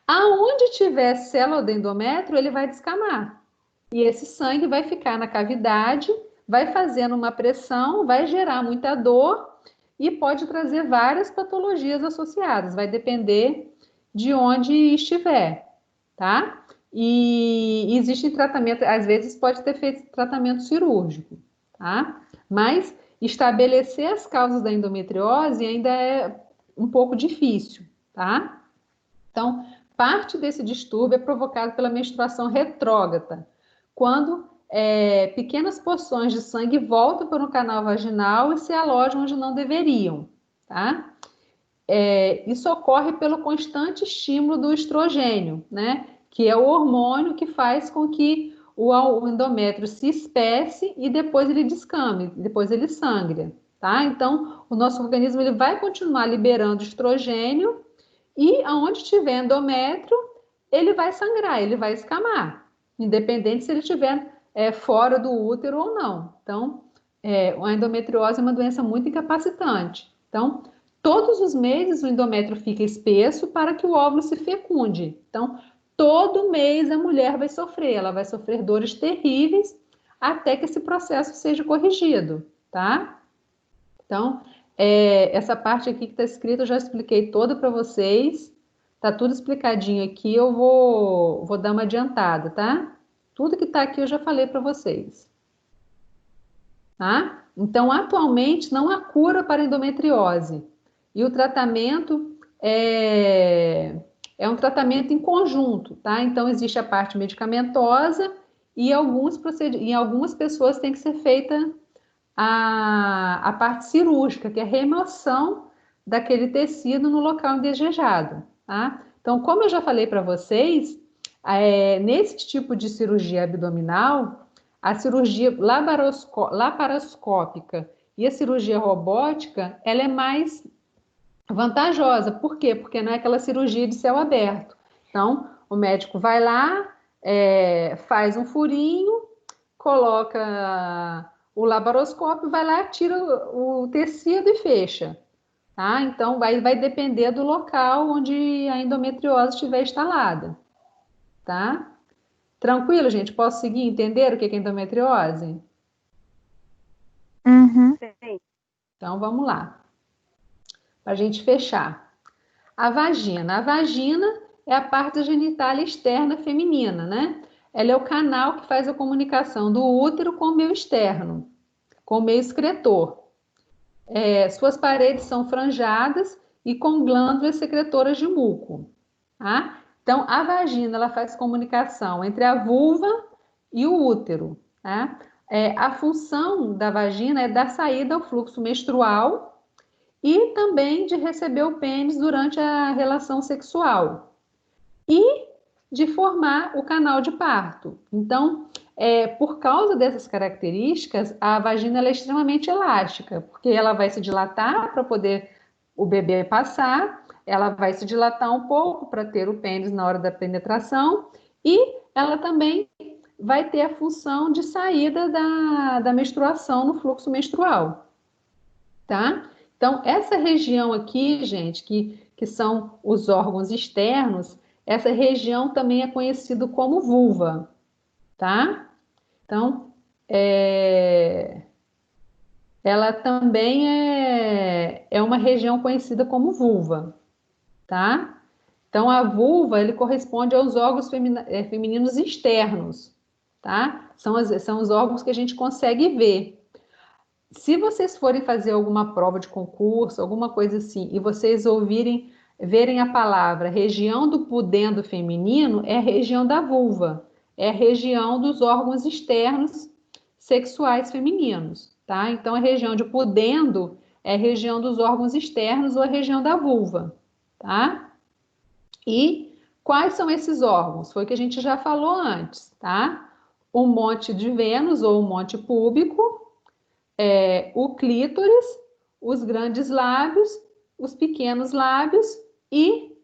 Aonde tiver célula do endométrio, ele vai descamar. E esse sangue vai ficar na cavidade, vai fazendo uma pressão, vai gerar muita dor e pode trazer várias patologias associadas, vai depender de onde estiver, tá? E existe tratamento, às vezes pode ter feito tratamento cirúrgico, tá? Mas estabelecer as causas da endometriose ainda é um pouco difícil, tá? Então, parte desse distúrbio é provocado pela menstruação retrógrada, quando pequenas porções de sangue voltam para o canal vaginal e se alojam onde não deveriam, tá? Isso ocorre pelo constante estímulo do estrogênio, né? Que é o hormônio que faz com que o endométrio se espesse e depois ele descame, depois ele sangra, tá? Então, o nosso organismo ele vai continuar liberando estrogênio e aonde tiver endométrio, ele vai sangrar, ele vai escamar, independente se ele estiver fora do útero ou não. Então, a endometriose é uma doença muito incapacitante. Então, todos os meses o endométrio fica espesso para que o óvulo se fecunde. Então, todo mês a mulher vai sofrer, ela vai sofrer dores terríveis até que esse processo seja corrigido, tá? Então, essa parte aqui que está escrita eu já expliquei toda para vocês. Tá tudo explicadinho aqui, eu vou dar uma adiantada, tá? Tudo que está aqui eu já falei para vocês. Tá? Então, atualmente não há cura para endometriose. E o tratamento é um tratamento em conjunto, tá? Então, existe a parte medicamentosa e em algumas pessoas tem que ser feita a parte cirúrgica, que é a remoção daquele tecido no local indesejado, tá? Então, como eu já falei para vocês, nesse tipo de cirurgia abdominal, a cirurgia laparoscópica e a cirurgia robótica, ela é mais vantajosa. Por quê? Porque não é aquela cirurgia de céu aberto. Então, o médico vai lá, faz um furinho, coloca o laparoscópio, vai lá, tira o tecido e fecha. Tá? Então, vai depender do local onde a endometriose estiver instalada. Tá? Tranquilo, gente? Posso seguir? Entender o que é endometriose? Uhum. Sim. Então, vamos lá. Para a gente fechar. A vagina. A vagina é a parte genital externa feminina, né? Ela é o canal que faz a comunicação do útero com o meio externo, com o meio excretor. Suas paredes são franjadas e com glândulas secretoras de muco. Tá? Então, a vagina ela faz comunicação entre a vulva e o útero. Tá? A função da vagina é dar saída ao fluxo menstrual e também de receber o pênis durante a relação sexual e de formar o canal de parto. Então, por causa dessas características, a vagina ela é extremamente elástica, porque ela vai se dilatar para poder o bebê passar, ela vai se dilatar um pouco para ter o pênis na hora da penetração e ela também vai ter a função de saída da menstruação no fluxo menstrual, tá? Então, essa região aqui, gente, que são os órgãos externos, essa região também é conhecida como vulva, tá? Então, ela também é uma região conhecida como vulva, tá? Então, a vulva, ele corresponde aos órgãos femininos externos, tá? São os órgãos que a gente consegue ver. Se vocês forem fazer alguma prova de concurso, alguma coisa assim, e vocês verem a palavra região do pudendo feminino, é a região da vulva, é a região dos órgãos externos sexuais femininos, tá? Então, a região de pudendo é a região dos órgãos externos ou a região da vulva, tá? E quais são esses órgãos? Foi o que a gente já falou antes, tá? O monte de Vênus ou o monte púbico, o clítoris, os grandes lábios, os pequenos lábios e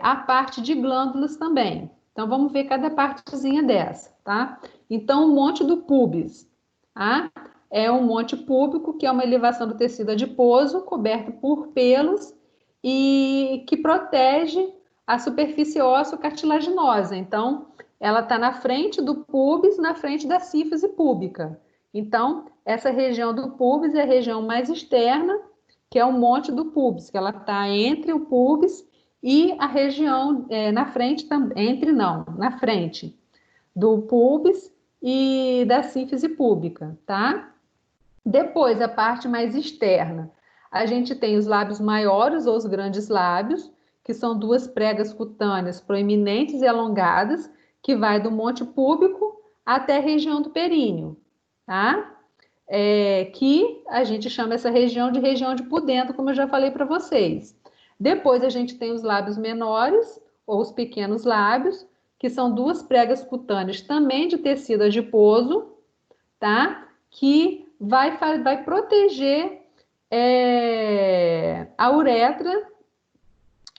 a parte de glândulas também. Então, vamos ver cada partezinha dessa, tá? Então, o monte do púbis, tá? É um monte púbico, que é uma elevação do tecido adiposo, coberto por pelos e que protege a superfície ósseo-cartilaginosa. Então, ela está na frente do púbis, na frente da sífise púbica. Então, essa região do púbis é a região mais externa, que é o monte do púbis, que ela está entre o púbis e a região na frente, na frente do púbis e da sífise púbica, tá? Depois, a parte mais externa, a gente tem os lábios maiores ou os grandes lábios, que são duas pregas cutâneas proeminentes e alongadas, que vai do monte púbico até a região do períneo, tá? Que a gente chama essa região de pudendo, como eu já falei para vocês. Depois a gente tem os lábios menores, ou os pequenos lábios, que são duas pregas cutâneas também de tecido adiposo, tá? Que vai proteger a uretra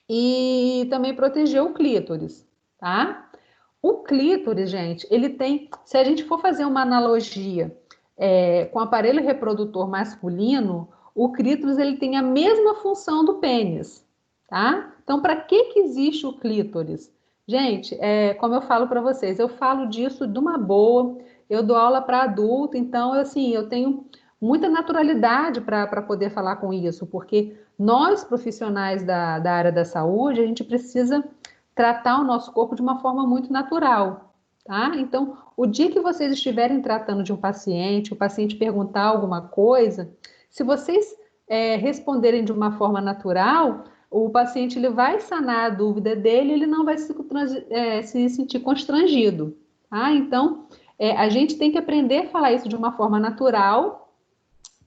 e também proteger o clítoris, tá? O clítoris, gente, ele tem, se a gente for fazer uma analogia com o aparelho reprodutor masculino, o clítoris ele tem a mesma função do pênis, tá? Então, para que existe o clítoris? Gente, como eu falo para vocês, eu falo disso de uma boa, eu dou aula para adulto, então, assim, eu tenho muita naturalidade para poder falar com isso, porque nós, profissionais da área da saúde, a gente precisa tratar o nosso corpo de uma forma muito natural, tá? Então, o dia que vocês estiverem tratando de um paciente, o paciente perguntar alguma coisa, se vocês responderem de uma forma natural, o paciente ele vai sanar a dúvida dele, ele não vai se sentir constrangido, tá? Então, a gente tem que aprender a falar isso de uma forma natural,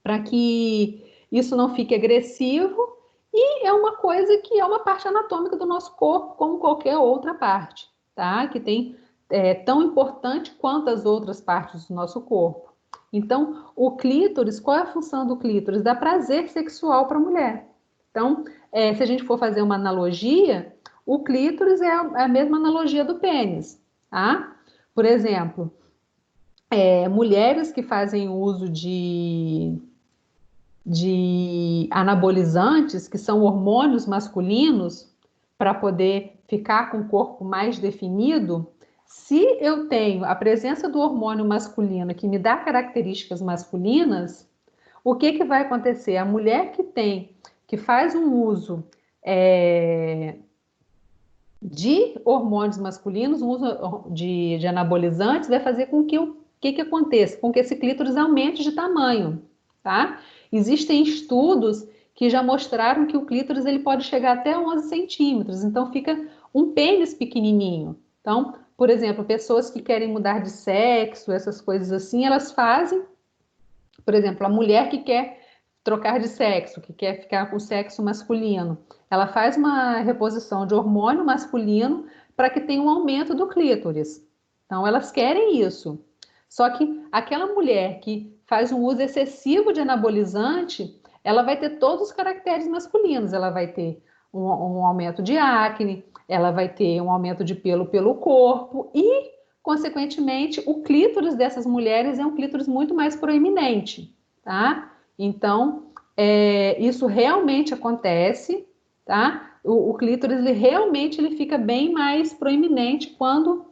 para que isso não fique agressivo, e é uma coisa que é uma parte anatômica do nosso corpo, como qualquer outra parte, tá? Que tem tão importante quanto as outras partes do nosso corpo. Então, o clítoris, qual é a função do clítoris? Dá prazer sexual para a mulher. Então, se a gente for fazer uma analogia, o clítoris é a mesma analogia do pênis, tá? Por exemplo, mulheres que fazem uso de anabolizantes, que são hormônios masculinos, para poder ficar com o corpo mais definido, se eu tenho a presença do hormônio masculino que me dá características masculinas, o que vai acontecer? A mulher que faz um uso de hormônios masculinos, um uso de anabolizantes, vai fazer com que o que aconteça? Com que esse clítoris aumente de tamanho, tá? Existem estudos que já mostraram que o clítoris ele pode chegar até 11 centímetros, então fica um pênis pequenininho. Então, por exemplo, pessoas que querem mudar de sexo, essas coisas assim, elas fazem, por exemplo, a mulher que quer trocar de sexo, que quer ficar com o sexo masculino, ela faz uma reposição de hormônio masculino para que tenha um aumento do clítoris. Então, elas querem isso. Só que aquela mulher que faz um uso excessivo de anabolizante, ela vai ter todos os caracteres masculinos. Ela vai ter um aumento de acne, ela vai ter um aumento de pelo corpo e, consequentemente, o clítoris dessas mulheres é um clítoris muito mais proeminente, tá? Então, isso realmente acontece, tá? O clítoris, ele fica bem mais proeminente quando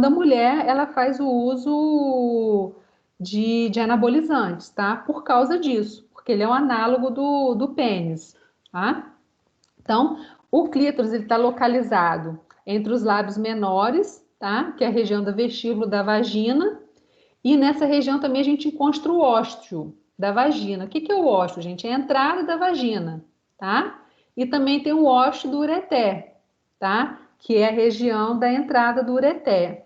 a mulher ela faz o uso de anabolizantes, tá? Por causa disso, porque ele é um análogo do pênis, tá? Então, o clítoris está localizado entre os lábios menores, tá? Que é a região da vestíbula da vagina, e nessa região também a gente encontra o ósteo da vagina. O que é o ósteo, gente? É a entrada da vagina, tá? E também tem o ósteo do ureter, tá? Que é a região da entrada do ureter.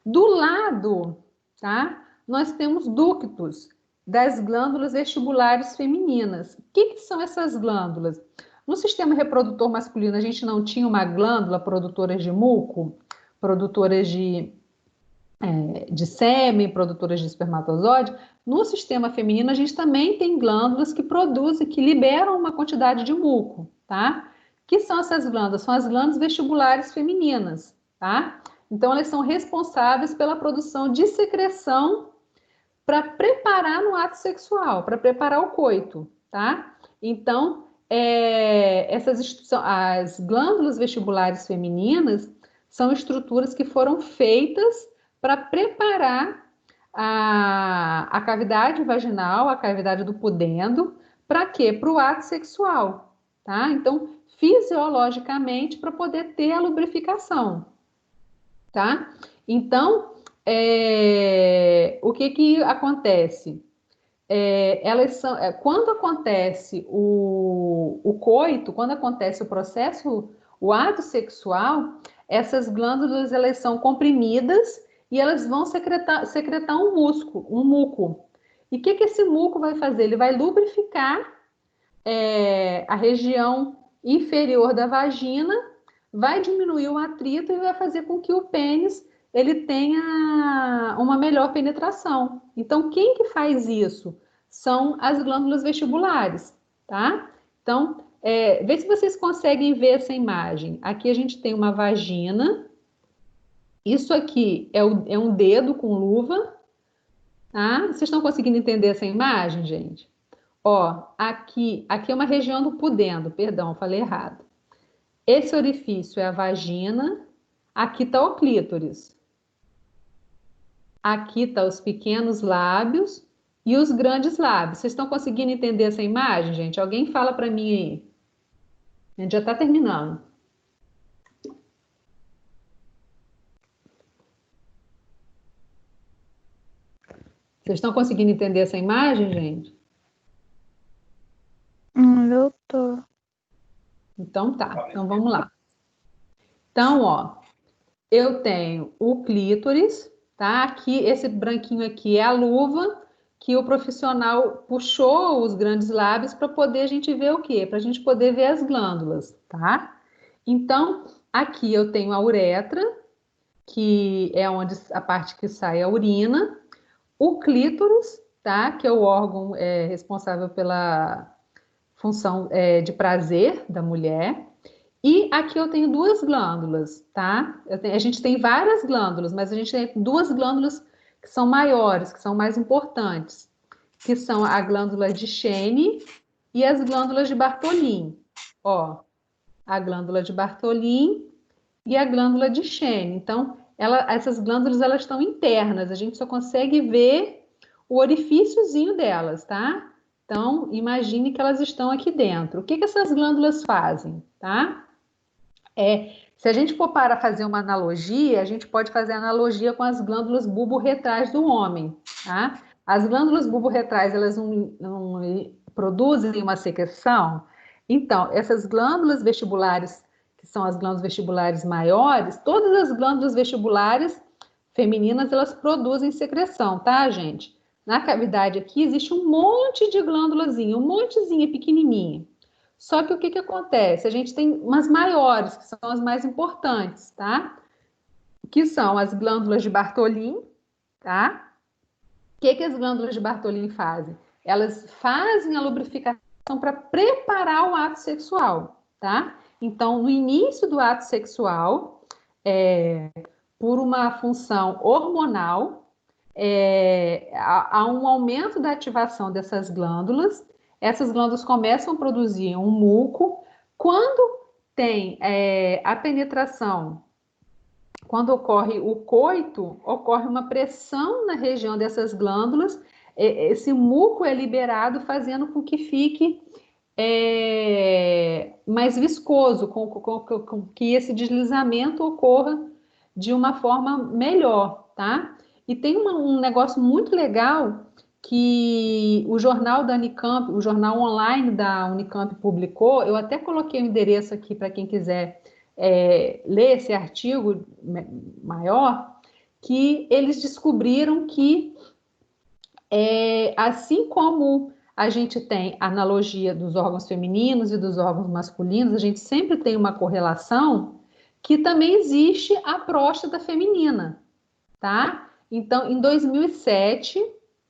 Do lado, tá? Nós temos ductos das glândulas vestibulares femininas. O que são essas glândulas? No sistema reprodutor masculino, a gente não tinha uma glândula produtora de muco, produtoras de sêmen, produtoras de espermatozoide. No sistema feminino, a gente também tem glândulas que produzem, que liberam uma quantidade de muco, tá? Que são essas glândulas? São as glândulas vestibulares femininas, tá? Então, elas são responsáveis pela produção de secreção para preparar no ato sexual, para preparar o coito, tá? Então, as glândulas vestibulares femininas são estruturas que foram feitas para preparar a cavidade vaginal, a cavidade do pudendo, para quê? Para o ato sexual, tá? Então, fisiologicamente, para poder ter a lubrificação, tá? Então, o que acontece? Quando acontece o coito, quando acontece o processo, o ato sexual, essas glândulas elas são comprimidas e elas vão secretar um muco. E o que esse muco vai fazer? Ele vai lubrificar a região inferior da vagina, vai diminuir o atrito e vai fazer com que o pênis ele tenha uma melhor penetração. Então, quem que faz isso? São as glândulas vestibulares, tá? Então, vê se vocês conseguem ver essa imagem. Aqui a gente tem uma vagina, Isso aqui é um dedo com luva, tá? Vocês estão conseguindo entender essa imagem, gente? Ó, aqui é uma região do pudendo, perdão, falei errado. Esse orifício é a vagina, aqui está o clítoris. Aqui tá os pequenos lábios e os grandes lábios. Vocês estão conseguindo entender essa imagem, gente? Alguém fala para mim aí. A gente já está terminando. Vocês estão conseguindo entender essa imagem, gente? Eu tô. Então tá, então vamos lá. Então, ó, eu tenho o clítoris, tá? Aqui, esse branquinho aqui é a luva que o profissional puxou os grandes lábios para poder a gente ver o quê? Para a gente poder ver as glândulas, tá? Então, aqui eu tenho a uretra, que é onde a parte que sai a urina, o clítoris, tá? Que é o órgão responsável pela função de prazer da mulher. E aqui eu tenho duas glândulas, tá? A gente tem várias glândulas, mas a gente tem duas glândulas que são maiores, que são mais importantes, que são a glândula de Cheyne e as glândulas de Bartholin. Ó, a glândula de Bartholin e a glândula de Cheyne. Então, essas glândulas elas estão internas, a gente só consegue ver o orifíciozinho delas, tá? Então, imagine que elas estão aqui dentro. O que essas glândulas fazem, tá? Se a gente for para fazer uma analogia, a gente pode fazer analogia com as glândulas bulborretrais do homem, tá? As glândulas bulborretrais, elas não produzem uma secreção. Então, essas glândulas vestibulares, que são as glândulas vestibulares maiores, todas as glândulas vestibulares femininas, elas produzem secreção, tá, gente? Na cavidade aqui existe um monte de glândulazinha, um montezinha pequenininha. Só que o que acontece? A gente tem umas maiores, que são as mais importantes, tá? Que são as glândulas de Bartholin, tá? O que as glândulas de Bartholin fazem? Elas fazem a lubrificação para preparar o ato sexual, tá? Então, no início do ato sexual, por uma função hormonal, há um aumento da ativação dessas glândulas. Essas glândulas começam a produzir um muco. Quando tem a penetração, quando ocorre o coito, ocorre uma pressão na região dessas glândulas, esse muco é liberado, fazendo com que fique mais viscoso, com que esse deslizamento ocorra de uma forma melhor, tá? E tem um negócio muito legal que o jornal da Unicamp, o jornal online da Unicamp publicou. Eu até coloquei o endereço aqui para quem quiser ler esse artigo maior, que eles descobriram que, assim como a gente tem a analogia dos órgãos femininos e dos órgãos masculinos, a gente sempre tem uma correlação, que também existe a próstata feminina, tá? Então, em 2007,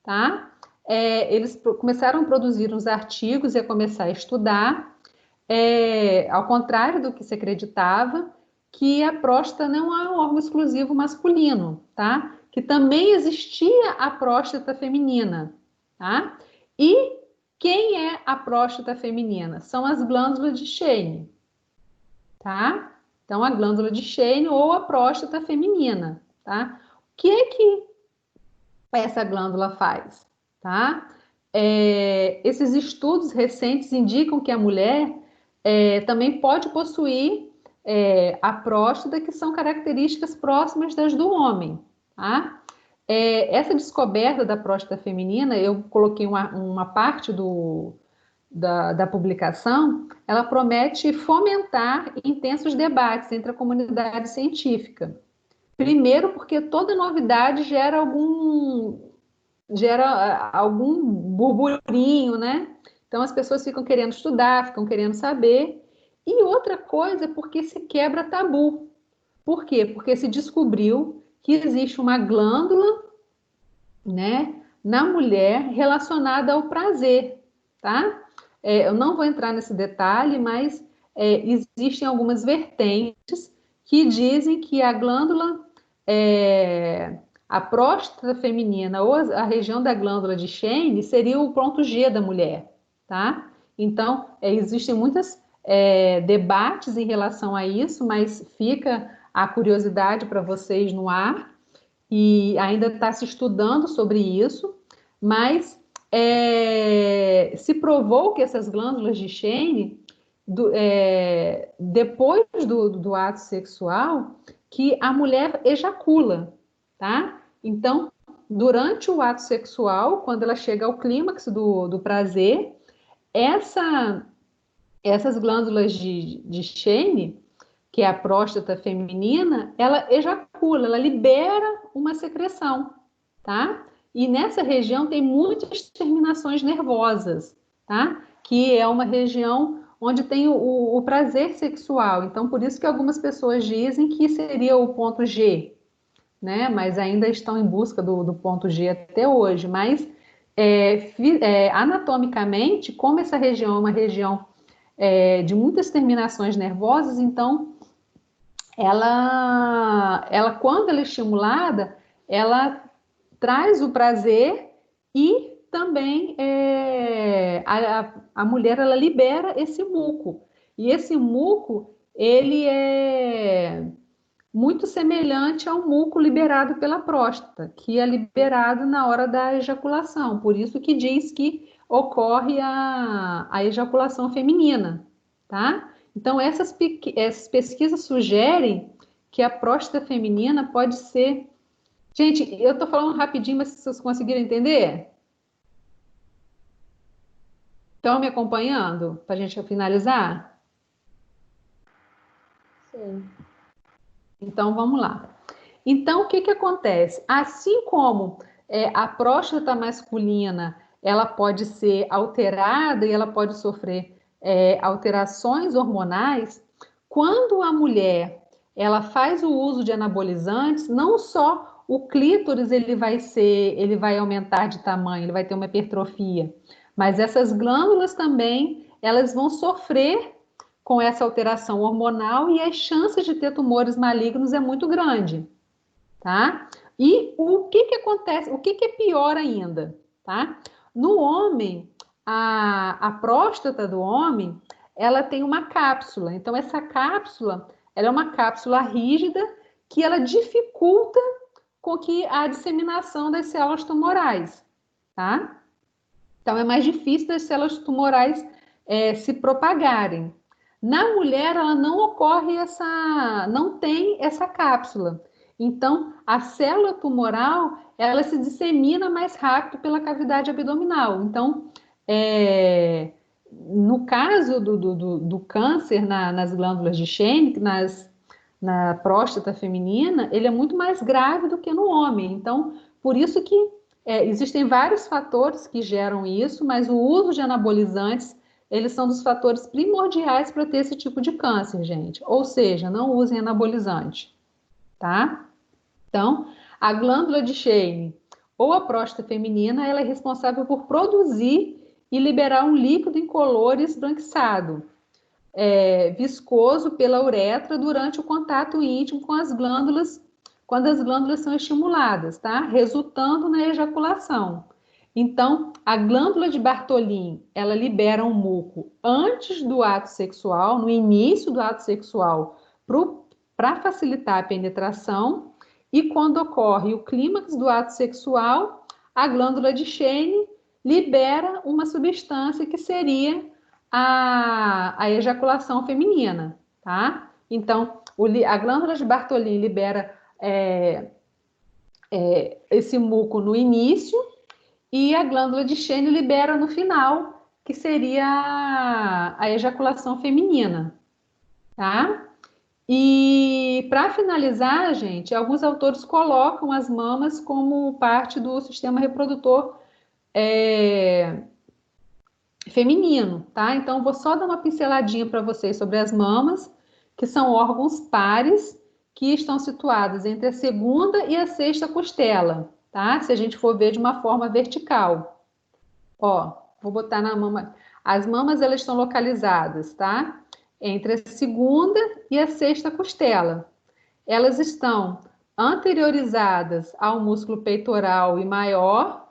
tá? Eles começaram a produzir uns artigos e a começar a estudar, ao contrário do que se acreditava, que a próstata não é um órgão exclusivo masculino, tá? Que também existia a próstata feminina, tá? E quem é a próstata feminina? São as glândulas de Cheyne, tá? Então, a glândula de Cheyne ou a próstata feminina, tá? O que essa glândula faz, tá? Esses estudos recentes indicam que a mulher também pode possuir a próstata, que são características próximas das do homem, tá? Essa descoberta da próstata feminina, eu coloquei uma parte da publicação, ela promete fomentar intensos debates entre a comunidade científica. Primeiro, porque toda novidade gera algum burburinho, né? Então as pessoas ficam querendo estudar, ficam querendo saber. E outra coisa é porque se quebra tabu. Por quê? Porque se descobriu que existe uma glândula, né, na mulher relacionada ao prazer, tá? Eu não vou entrar nesse detalhe, mas existem algumas vertentes que dizem que a glândula a próstata feminina ou a região da glândula de Shein seria o ponto G da mulher, tá? Então, existem muitos debates em relação a isso, mas fica a curiosidade para vocês no ar, e ainda está se estudando sobre isso, mas se provou que essas glândulas de Shein, depois do ato sexual, que a mulher ejacula, tá? Então, durante o ato sexual, quando ela chega ao clímax do prazer, essas glândulas de Shein, que é a próstata feminina, ela ejacula, ela libera uma secreção, tá? E nessa região tem muitas terminações nervosas, tá? Que é uma região onde tem o prazer sexual. Então, por isso que algumas pessoas dizem que seria o ponto G, né? Mas ainda estão em busca do ponto G até hoje. Mas, anatomicamente, como essa região é uma região de muitas terminações nervosas, então, quando ela é estimulada, ela traz o prazer e também a mulher ela libera esse muco. E esse muco, ele é muito semelhante ao muco liberado pela próstata, que é liberado na hora da ejaculação. Por isso que diz que ocorre a ejaculação feminina, tá? Então, essas pesquisas sugerem que a próstata feminina pode ser... Gente, eu estou falando rapidinho, mas vocês conseguiram entender? Estão me acompanhando? Para a gente finalizar? Sim. Então, vamos lá. Então, o que acontece? Assim como a próstata masculina, ela pode ser alterada e ela pode sofrer alterações hormonais, quando a mulher ela faz o uso de anabolizantes, não só o clítoris ele vai aumentar de tamanho, ele vai ter uma hipertrofia, mas essas glândulas também, elas vão sofrer com essa alteração hormonal e as chances de ter tumores malignos é muito grande, tá? E o que acontece? O que é pior ainda, tá? No homem, a próstata do homem, ela tem uma cápsula. Então, essa cápsula, ela é uma cápsula rígida que ela dificulta com que a disseminação das células tumorais, tá? Então, é mais difícil das células tumorais se propagarem. Na mulher, ela não tem essa cápsula. Então, a célula tumoral, ela se dissemina mais rápido pela cavidade abdominal. Então, no caso do câncer nas glândulas de Shein, na próstata feminina, ele é muito mais grave do que no homem. Então, por isso que existem vários fatores que geram isso, mas o uso de anabolizantes, eles são dos fatores primordiais para ter esse tipo de câncer, gente. Ou seja, não usem anabolizante, tá? Então, a glândula de Shein ou a próstata feminina, ela é responsável por produzir e liberar um líquido incolor esbranquiçado, viscoso pela uretra durante o contato íntimo com as glândulas, quando as glândulas são estimuladas, tá? Resultando na ejaculação. Então, a glândula de Bartholin, ela libera um muco antes do ato sexual, no início do ato sexual, para facilitar a penetração, e quando ocorre o clímax do ato sexual, a glândula de Shein libera uma substância que seria a ejaculação feminina, tá? Então, a glândula de Bartholin libera esse muco no início e a glândula de Shein libera no final, que seria a ejaculação feminina, tá? E para finalizar, gente, alguns autores colocam as mamas como parte do sistema reprodutor feminino, tá? Então, vou só dar uma pinceladinha para vocês sobre as mamas, que são órgãos pares que estão situados entre a segunda e a sexta costela, tá? Se a gente for ver de uma forma vertical. Ó, vou botar na mama. As mamas, elas estão localizadas, tá? Entre a segunda e a sexta costela. Elas estão anteriorizadas ao músculo peitoral e maior,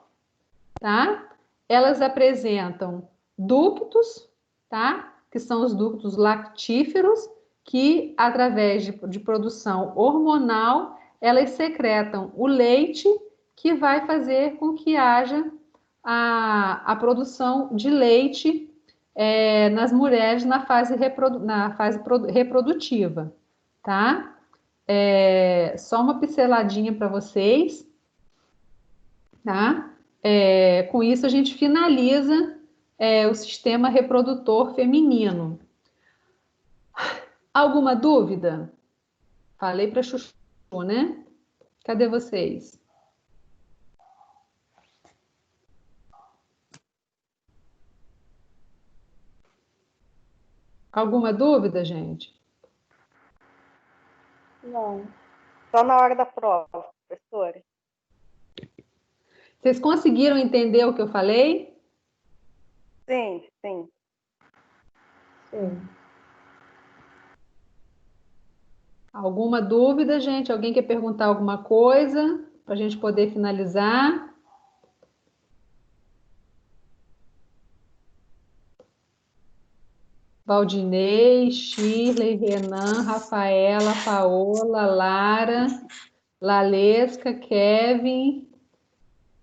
tá? Elas apresentam ductos, tá? Que são os ductos lactíferos, que através de produção hormonal, elas secretam o leite, que vai fazer com que haja a produção de leite nas mulheres na fase reprodutiva, tá? Só uma pinceladinha para vocês, tá? Com isso, a gente finaliza o sistema reprodutor feminino. Alguma dúvida? Falei para Chuchu, né? Cadê vocês? Alguma dúvida, gente? Não. Só na hora da prova, professora. Vocês conseguiram entender o que eu falei? Sim, sim. Sim. Alguma dúvida, gente? Alguém quer perguntar alguma coisa para a gente poder finalizar? Valdinei, Shirley, Renan, Rafaela, Paola, Lara, Lalesca, Kevin,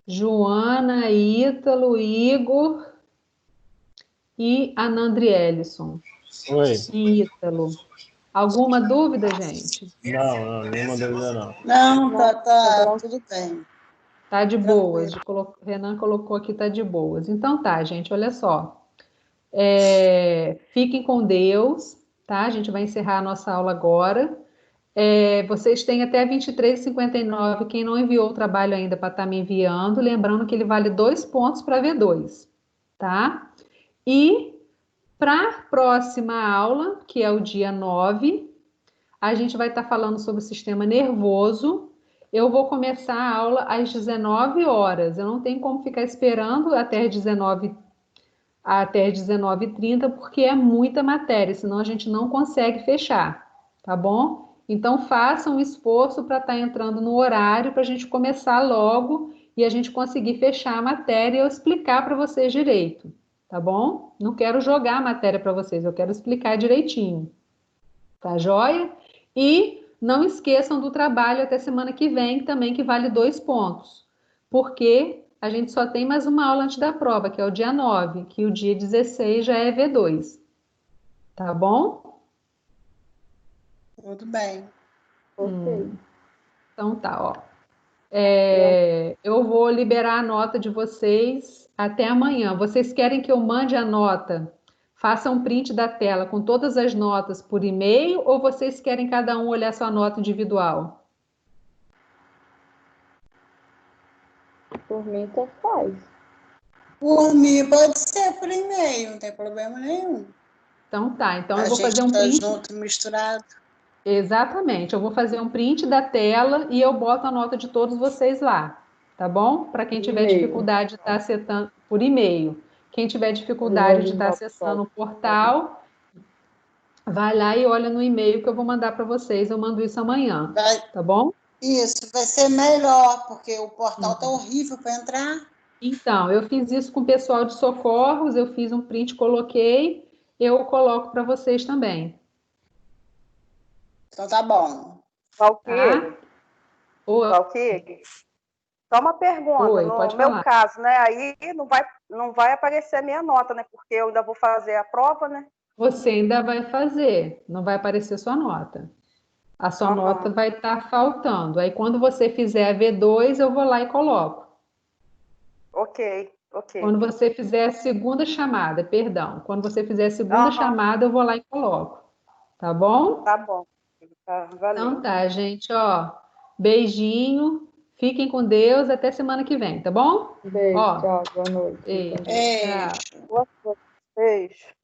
Joana, Ítalo, Igor e Anandre Ellison. Oi. E Ítalo. Alguma dúvida, gente? Não, nenhuma dúvida não. Não, tá tudo bem. Tá de boas. Renan colocou aqui, tá de boas. Então tá, gente, olha só. Fiquem com Deus, tá? A gente vai encerrar a nossa aula agora. Vocês têm até 23h59. Quem não enviou o trabalho ainda para estar me enviando, lembrando que ele vale 2 pontos para V2, tá? E para a próxima aula, que é o dia 9, a gente vai estar falando sobre o sistema nervoso. Eu vou começar a aula às 19 horas. Eu não tenho como ficar esperando até às 19h30, porque é muita matéria, senão a gente não consegue fechar, tá bom? Então, façam um esforço para estar entrando no horário, para a gente começar logo e a gente conseguir fechar a matéria e eu explicar para vocês direito, tá bom? Não quero jogar a matéria para vocês, eu quero explicar direitinho, tá joia? E não esqueçam do trabalho até semana que vem, também, que vale 2 pontos, porque a gente só tem mais uma aula antes da prova, que é o dia 9, que o dia 16 já é V2. Tá bom? Tudo bem. Ok. Então tá, ó. Eu vou liberar a nota de vocês até amanhã. Vocês querem que eu mande a nota? Faça um print da tela com todas as notas por e-mail ou vocês querem cada um olhar sua nota individual? Por mim, tanto faz. Por mim, pode ser por e-mail, não tem problema nenhum. Então tá, então eu A vou fazer um gente tá print. junto, misturado. Exatamente, eu vou fazer um print da tela e eu boto a nota de todos vocês lá, tá bom? Para quem tiver E-mail. dificuldade de estar acessando por e-mail. Quem tiver Eu dificuldade vou de estar ligar acessando o pro portal, vai lá e olha no e-mail que eu vou mandar para vocês. Eu mando isso amanhã, tá bom? Isso, vai ser melhor, porque o portal tá horrível para entrar. Então, eu fiz isso com o pessoal de socorros, eu fiz um print, coloquei, eu coloco para vocês também. Então tá bom. Valquíria, Oi. Valquíria, só uma pergunta. Oi, No pode meu falar. caso, né? Aí não vai aparecer a minha nota, né? Porque eu ainda vou fazer a prova, né? Você ainda vai fazer, não vai aparecer sua nota. A sua nota vai estar faltando. Aí, quando você fizer a V2, eu vou lá e coloco. Ok. Quando você fizer a segunda chamada, perdão. Quando você fizer a segunda chamada, eu vou lá e coloco. Tá bom? Tá bom. Tá, valeu. Então tá, gente, ó. Beijinho. Fiquem com Deus. Até semana que vem, tá bom? Beijo, Ó, tchau, boa noite. beijo. Beijo. Tchau. Boa noite. Beijo.